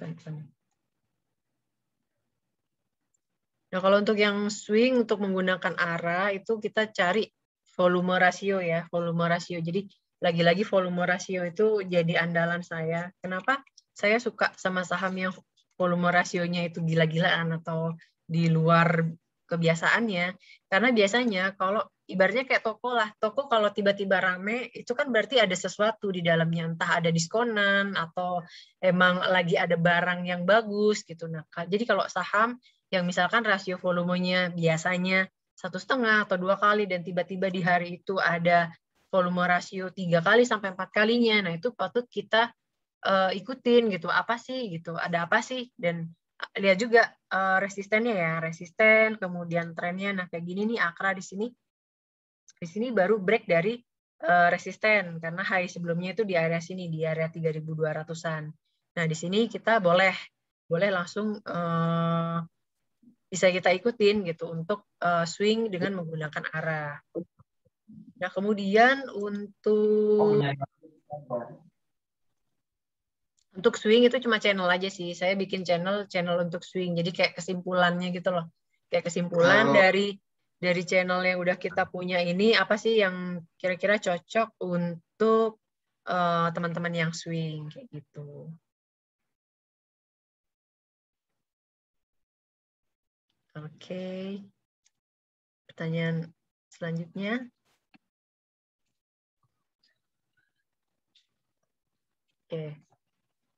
Nah, kalau untuk yang swing, untuk menggunakan arah, itu kita cari volume rasio ya, volume rasio. Jadi, lagi-lagi volume rasio itu jadi andalan saya. Kenapa? Saya suka sama saham yang volume rasionya itu gila-gilaan atau di luar kebiasaannya. Karena biasanya kalau ibaratnya kayak toko lah, toko kalau tiba-tiba rame, itu kan berarti ada sesuatu di dalamnya. Entah ada diskonan, atau emang lagi ada barang yang bagus gitu. Nah, jadi kalau saham yang misalkan rasio volumenya biasanya 1,5 atau 2 kali dan tiba-tiba di hari itu ada volume rasio 3 kali sampai 4 kalinya, nah itu patut kita ikutin gitu, apa sih gitu, ada apa sih, dan lihat juga resistennya ya, resisten, kemudian trennya. Nah, kayak gini nih Akra di sini baru break dari resisten karena high sebelumnya itu di area sini, di area 3.200-an. Nah, di sini kita boleh langsung bisa kita ikutin gitu untuk swing dengan menggunakan arah. Nah, kemudian untuk swing itu cuma channel aja sih. Saya bikin channel untuk swing. Jadi kayak kesimpulannya gitu loh. Kayak kesimpulan dari channel yang udah kita punya ini, apa sih yang kira-kira cocok untuk teman-teman yang swing kayak gitu. Oke. Pertanyaan selanjutnya. Oke.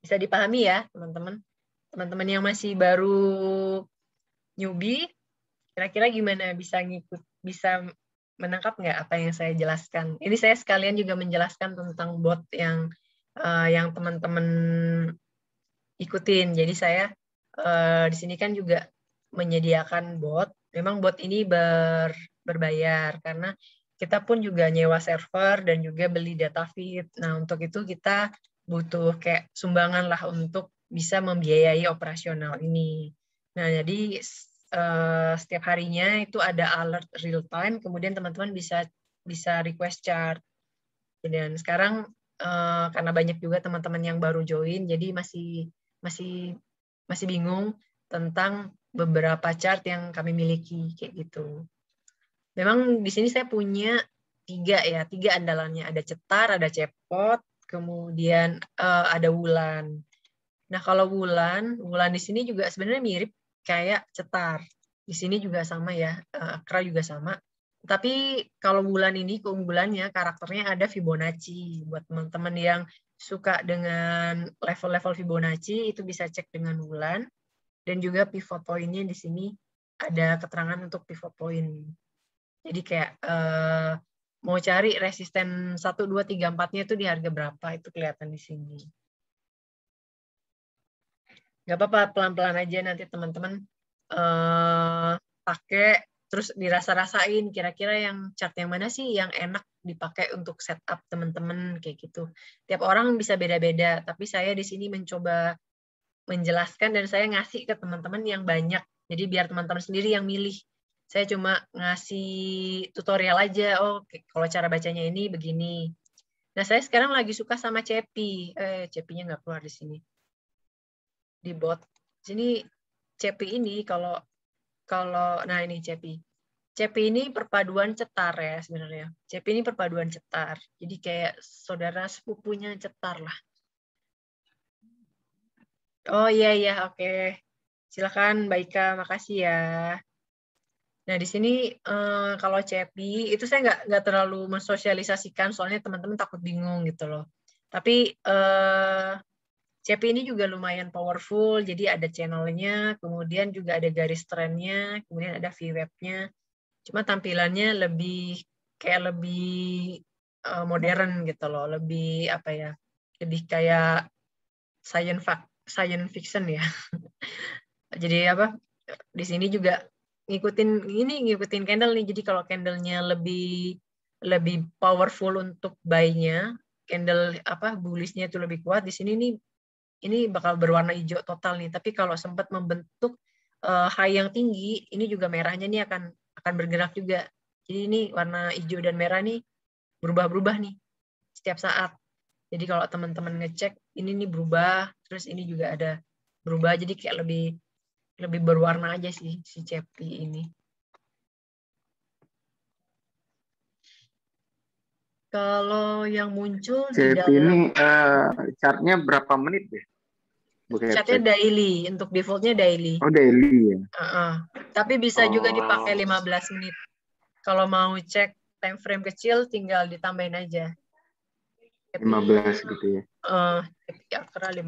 Bisa dipahami ya, teman-teman. Teman-teman yang masih baru newbie, kira-kira gimana, bisa menangkap nggak apa yang saya jelaskan? Ini saya sekalian juga menjelaskan tentang bot yang teman-teman ikutin. Jadi saya di sini kan juga menyediakan bot. Memang bot ini berbayar karena kita pun juga nyewa server dan juga beli data feed. Nah, untuk itu kita butuh kayak sumbangan lah untuk bisa membiayai operasional ini. Nah, jadi setiap harinya itu ada alert real time, kemudian teman-teman bisa request chart. Dan sekarang karena banyak juga teman-teman yang baru join, jadi masih bingung tentang beberapa chart yang kami miliki kayak gitu. Memang di sini saya punya 3 andalannya. Ada cetar, ada cepot, kemudian ada wulan. Nah, kalau wulan di sini juga sebenarnya mirip kayak cetar. Di sini juga sama ya, Akra juga sama. Tapi kalau wulan ini keunggulannya karakternya ada Fibonacci. Buat teman-teman yang suka dengan level-level Fibonacci itu bisa cek dengan wulan. Dan juga pivot point-nya di sini ada keterangan untuk pivot point. Jadi kayak mau cari resisten 1, 2, 3, 4-nya itu di harga berapa, itu kelihatan di sini. Nggak apa-apa, pelan-pelan aja nanti teman-teman pakai, terus dirasa-rasain kira-kira yang chart yang mana sih yang enak dipakai untuk setup teman-teman kayak gitu. Tiap orang bisa beda-beda, tapi saya di sini mencoba menjelaskan dan saya ngasih ke teman-teman yang banyak. Jadi biar teman-teman sendiri yang milih. Saya cuma ngasih tutorial aja, oh kalau cara bacanya ini begini. Nah, saya sekarang lagi suka sama Cepi. Cepinya nggak keluar di sini. Di bot. Sini Cepi ini kalau nah ini Cepi. Cepi ini perpaduan cetar ya sebenarnya. Cepi ini perpaduan cetar. Jadi kayak saudara sepupunya cetar lah. Oh iya oke. Silakan Mbak Ika, makasih ya. Nah di sini kalau Cepi itu saya nggak terlalu mensosialisasikan soalnya teman-teman takut bingung gitu loh. Tapi Cepi ini juga lumayan powerful, jadi ada channelnya, kemudian juga ada garis trennya, kemudian ada VWAP-nya. Cuma tampilannya lebih modern gitu loh, lebih apa ya, lebih kayak science fiction ya. Jadi apa? Di sini juga ngikutin candle nih. Jadi kalau candlenya lebih powerful untuk buy-nya, candle bullish-nya itu lebih kuat. Di sini nih ini bakal berwarna hijau total nih. Tapi kalau sempat membentuk high yang tinggi, ini juga merahnya nih akan bergerak juga. Jadi ini warna hijau dan merah nih berubah-berubah nih setiap saat. Jadi kalau teman-teman ngecek ini nih berubah, terus ini juga ada berubah. Jadi kayak lebih berwarna aja sih si Cepi ini. Kalau yang muncul di Cepi dalam ini chartnya berapa menit deh? Chartnya daily, untuk defaultnya daily. Oh daily ya. Tapi bisa juga dipakai 15 menit. Kalau mau cek time frame kecil, tinggal ditambahin aja. 15 gitu ya. Cepi Akra 15.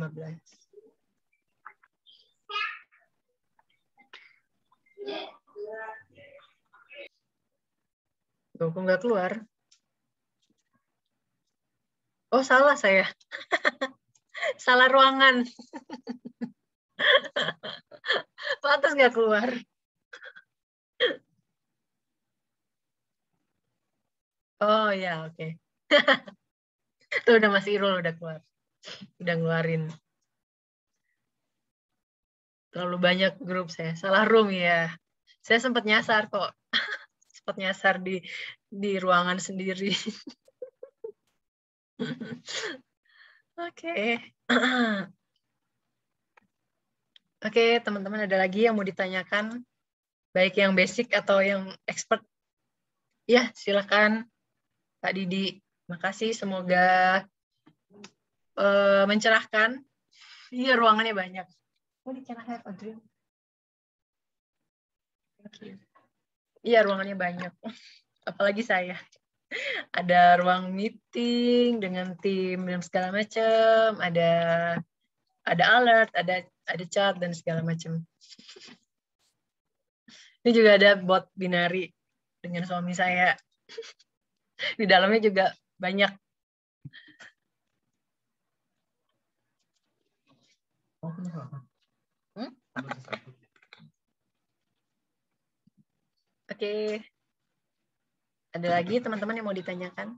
Tuh, kok nggak keluar? Oh, salah saya. Salah ruangan. Pantas nggak keluar. Oh ya, oke. Tuh udah Mas Irul udah keluar. Udah ngeluarin. Terlalu banyak grup saya. Salah room ya. Saya sempat nyasar kok. Sempat nyasar di ruangan sendiri. Oke. Oke, teman-teman ada lagi yang mau ditanyakan? Baik yang basic atau yang expert? Ya, silakan Kak Didi. Makasih, semoga mencerahkan. Iya, ruangannya banyak. Can I have a drink? Iya, ruangannya banyak. Apalagi saya. Ada ruang meeting dengan tim dan segala macam, ada alert, ada chat dan segala macam. Ini juga ada bot binari dengan suami saya. Di dalamnya juga banyak. Oke. Ada lagi teman-teman yang mau ditanyakan?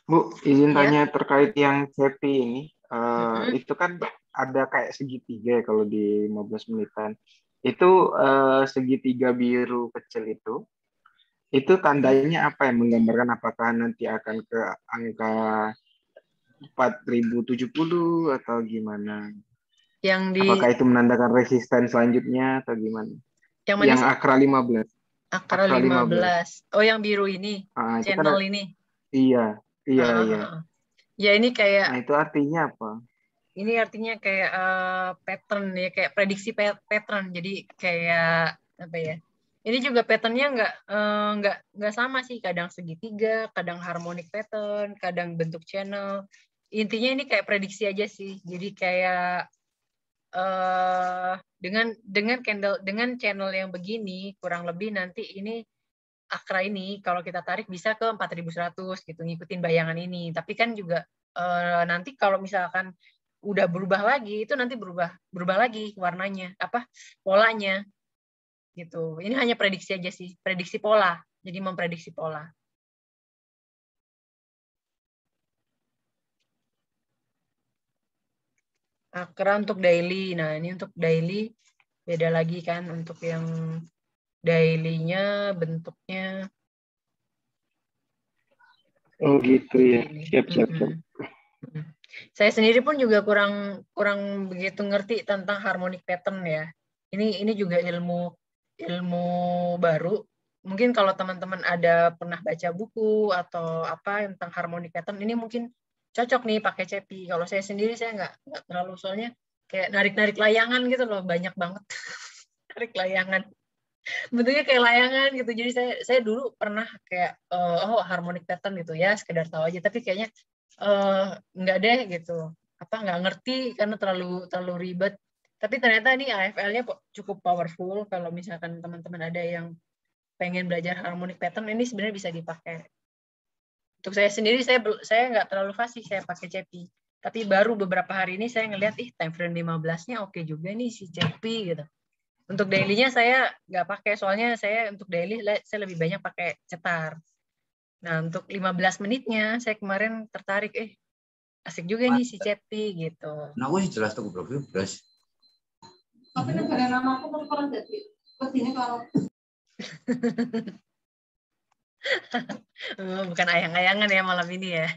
Bu, izin Iya. tanya terkait yang Cepi ini. Itu kan ada kayak segitiga kalau di 15 menitan. Itu segitiga biru kecil itu tandanya apa yang menggambarkan apakah nanti akan ke angka 4070 atau gimana? Apakah itu menandakan resisten selanjutnya atau gimana? Yang mana sih? Akra 15. Akra 15. Oh, yang biru ini. Channel ini. Iya. Ya ini kayak. Nah, itu artinya apa? Ini artinya kayak pattern ya, kayak prediksi pattern. Jadi kayak apa ya? Ini juga patternnya nggak sama sih. Kadang segitiga, kadang harmonic pattern, kadang bentuk channel. Intinya ini kayak prediksi aja sih. Jadi kayak dengan channel yang begini kurang lebih nanti ini Akra ini kalau kita tarik bisa ke 4100 gitu, ngikutin bayangan ini. Tapi kan juga nanti kalau misalkan udah berubah lagi, itu nanti berubah lagi warnanya, polanya gitu. Ini hanya prediksi aja sih, prediksi pola. Jadi memprediksi pola. Akra untuk daily. Nah, ini untuk daily beda lagi kan, untuk yang daily-nya bentuknya. Oh gitu ya. Siap. Saya sendiri pun juga kurang begitu ngerti tentang harmonic pattern ya. Ini juga ilmu baru. Mungkin kalau teman-teman ada pernah baca buku atau apa tentang harmonic pattern, ini mungkin cocok nih pakai CEPI. Kalau saya sendiri saya nggak terlalu, soalnya kayak narik layangan gitu loh, banyak banget narik layangan. Bentuknya kayak layangan gitu. Jadi saya dulu pernah kayak harmonic pattern gitu ya, sekedar tahu aja. Tapi kayaknya nggak deh gitu. Nggak ngerti karena terlalu ribet. Tapi ternyata ini AFL-nya cukup powerful. Kalau misalkan teman-teman ada yang pengen belajar harmonic pattern, ini sebenarnya bisa dipakai. Untuk saya sendiri, saya nggak terlalu fasih saya pakai CEPI. Tapi baru beberapa hari ini saya ngelihat, time frame 15-nya oke juga nih si CEPI gitu. Untuk daily-nya saya nggak pakai, soalnya saya untuk daily saya lebih banyak pakai cetar. Nah, untuk 15 menitnya saya kemarin tertarik, asik juga nih si CEPI gitu. Nah, aku sih jelas tuh goblok belas. Tapi negara nama aku kurang jadi. Kesini kalau bukan ayang-ayangan ya malam ini ya.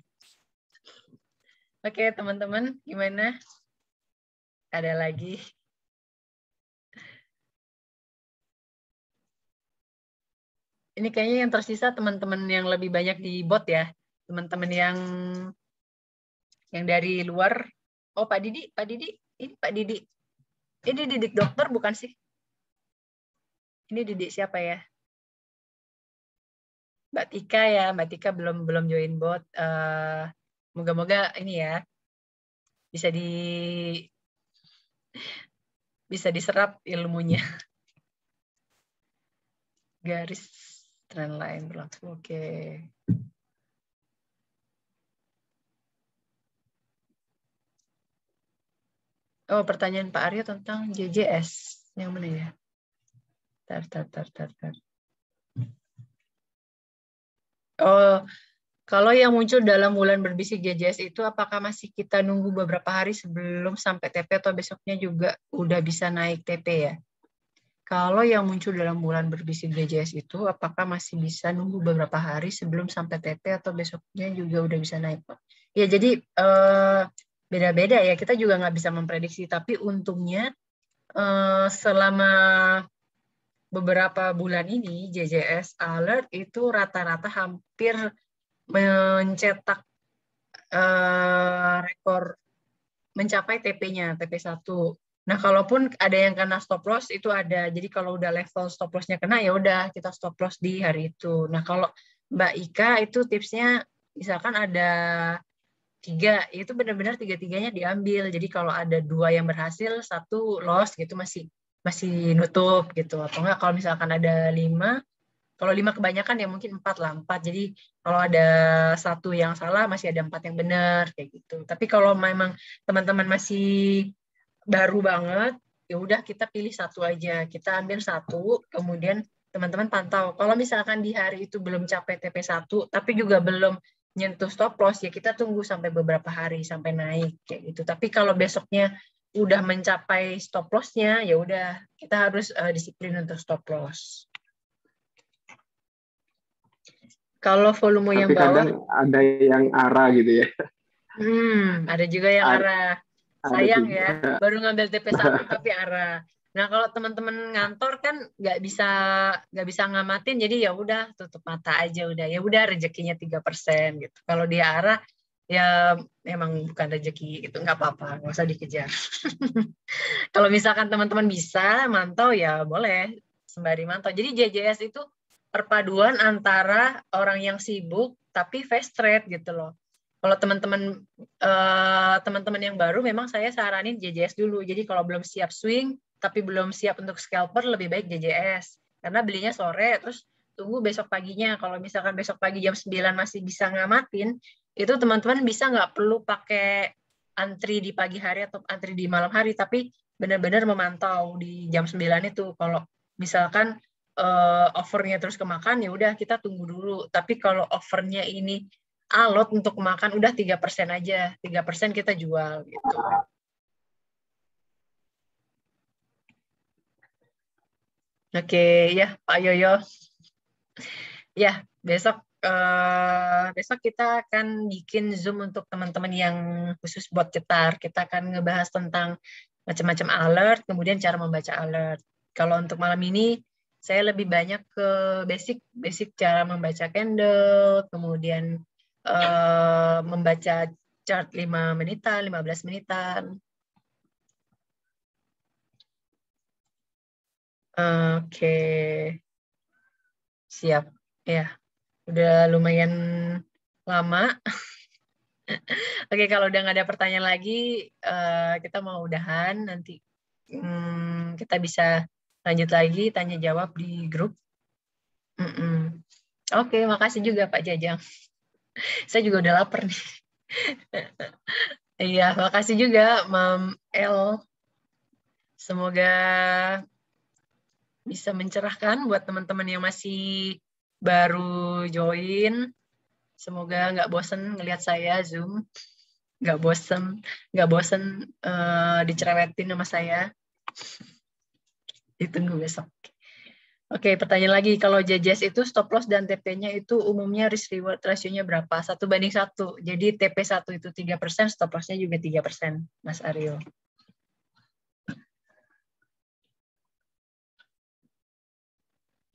Oke, teman-teman, gimana? Ada lagi? Ini kayaknya yang tersisa teman-teman yang lebih banyak di bot ya. Teman-teman yang dari luar. Oh, Pak Didi. Ini Pak Didi. Ini Didik dokter bukan sih? Ini Didik siapa ya? Mbak Tika ya. Mbak Tika belum join bot. Moga-moga ini ya bisa diserap ilmunya. Garis trend line berlaku. Oke. Oh, pertanyaan Pak Aryo tentang JJS. Yang mana ya? Tar. Oh, kalau yang muncul dalam bulan berbisik JJS itu, apakah masih kita nunggu beberapa hari sebelum sampai TP atau besoknya juga udah bisa naik TP ya? Kalau yang muncul dalam bulan berbisik JJS itu, apakah masih bisa nunggu beberapa hari sebelum sampai TP atau besoknya juga udah bisa naik, Pak? Ya, jadi beda-beda ya. Kita juga nggak bisa memprediksi. Tapi untungnya selama beberapa bulan ini, JJS Alert itu rata-rata hampir mencetak rekor mencapai TP-nya, TP1. Nah, kalaupun ada yang kena stop loss itu ada. Jadi kalau udah level stop loss-nya kena, ya udah kita stop loss di hari itu. Nah, kalau Mbak Ika itu tipsnya misalkan ada 3, itu benar-benar 3-3-nya diambil. Jadi kalau ada 2 yang berhasil, 1 loss gitu masih nutup gitu. Atau enggak kalau misalkan ada 5, kalau 5 kebanyakan ya mungkin 4 lah. 4. Jadi kalau ada 1 yang salah, masih ada 4 yang benar kayak gitu. Tapi kalau memang teman-teman masih baru banget, ya udah kita pilih 1 aja. Kita ambil 1, kemudian teman-teman pantau. Kalau misalkan di hari itu belum capai TP1, tapi juga belum nyentuh stop loss, ya kita tunggu sampai beberapa hari sampai naik kayak gitu. Tapi kalau besoknya udah mencapai stop loss-nya, ya udah kita harus disiplin untuk stop loss. Kalau volume yang bawah, kadang ada yang arah gitu ya. Ada juga yang arah. Sayang ya, baru ngambil TP1 tapi arah. Nah, kalau teman-teman ngantor kan nggak bisa ngamatin, jadi ya udah tutup mata aja udah. Ya udah rezekinya 3% gitu. Kalau dia arah ya memang bukan rezeki gitu, nggak apa-apa, nggak usah dikejar. Kalau misalkan teman-teman bisa mantau ya boleh sembari mantau. Jadi JJS itu perpaduan antara orang yang sibuk tapi fast trade gitu loh. Kalau teman-teman yang baru memang saya saranin JJS dulu. Jadi kalau belum siap swing tapi belum siap untuk scalper, lebih baik JJS. Karena belinya sore terus tunggu besok paginya. Kalau misalkan besok pagi jam 9 masih bisa ngamatin, itu teman-teman bisa nggak perlu pakai antri di pagi hari atau antri di malam hari, tapi benar-benar memantau di jam 9 itu. Kalau misalkan offernya terus kemakan, ya udah kita tunggu dulu. Tapi kalau offernya ini alot untuk makan, udah 3% aja. 3% kita jual gitu. Oke, ya Pak Yoyo. Ya, besok kita akan bikin Zoom untuk teman-teman yang khusus buat cetar. Kita akan ngebahas tentang macam-macam alert, kemudian cara membaca alert. Kalau untuk malam ini, saya lebih banyak ke basic cara membaca candle, kemudian membaca chart 5 menitan, 15 menitan. Oke. Siap. Ya, udah lumayan lama. Oke, kalau udah nggak ada pertanyaan lagi, kita mau udahan. Nanti kita bisa lanjut lagi, tanya jawab di grup. Oke, makasih juga Pak Jajang. Saya juga udah lapar nih. Iya, makasih juga Mam El. Semoga bisa mencerahkan buat teman-teman yang masih baru join. Semoga nggak bosen ngelihat saya Zoom. Nggak bosen dicerewetin sama saya. Ditunggu besok. Oke, pertanyaan lagi. Kalau JJS itu stop loss dan TP-nya itu umumnya risk reward ratio-nya berapa? 1:1. Jadi TP1 itu 3%, stop loss-nya juga 3%, Mas Aryo.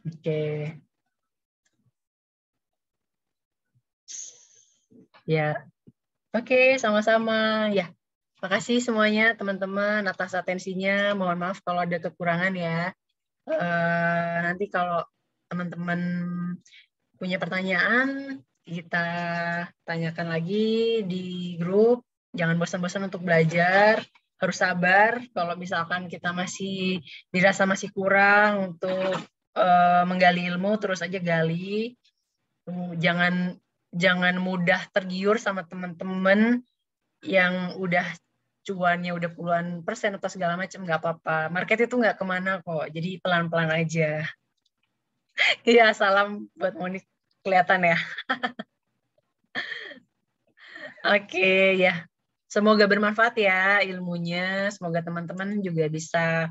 Oke. Ya. Oke, sama-sama. Ya. Makasih semuanya teman-teman atas atensinya. Mohon maaf kalau ada kekurangan ya. Nanti kalau teman-teman punya pertanyaan, kita tanyakan lagi di grup. Jangan bosan-bosan untuk belajar, harus sabar. Kalau misalkan kita masih dirasa masih kurang untuk menggali ilmu, terus aja gali. Jangan mudah tergiur sama teman-teman yang udah cuannya udah puluhan persen atau segala macam, nggak apa-apa. Market itu nggak kemana kok, jadi pelan-pelan aja. Iya, salam buat Monik, kelihatan ya. Oke, ya. Semoga bermanfaat ya ilmunya. Semoga teman-teman juga bisa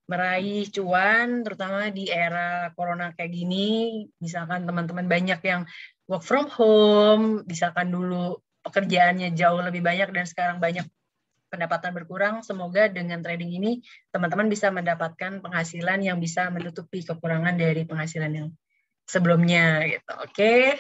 meraih cuan, terutama di era corona kayak gini. Misalkan teman-teman banyak yang work from home, misalkan dulu pekerjaannya jauh lebih banyak dan sekarang banyak pendapatan berkurang, semoga dengan trading ini teman-teman bisa mendapatkan penghasilan yang bisa menutupi kekurangan dari penghasilan yang sebelumnya gitu. Oke.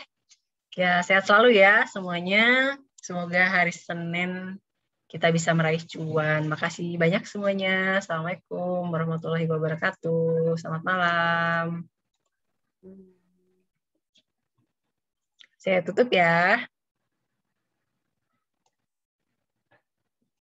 Ya, sehat selalu ya semuanya. Semoga hari Senin kita bisa meraih cuan. Makasih banyak semuanya. Assalamualaikum warahmatullahi wabarakatuh. Selamat malam. Saya tutup ya.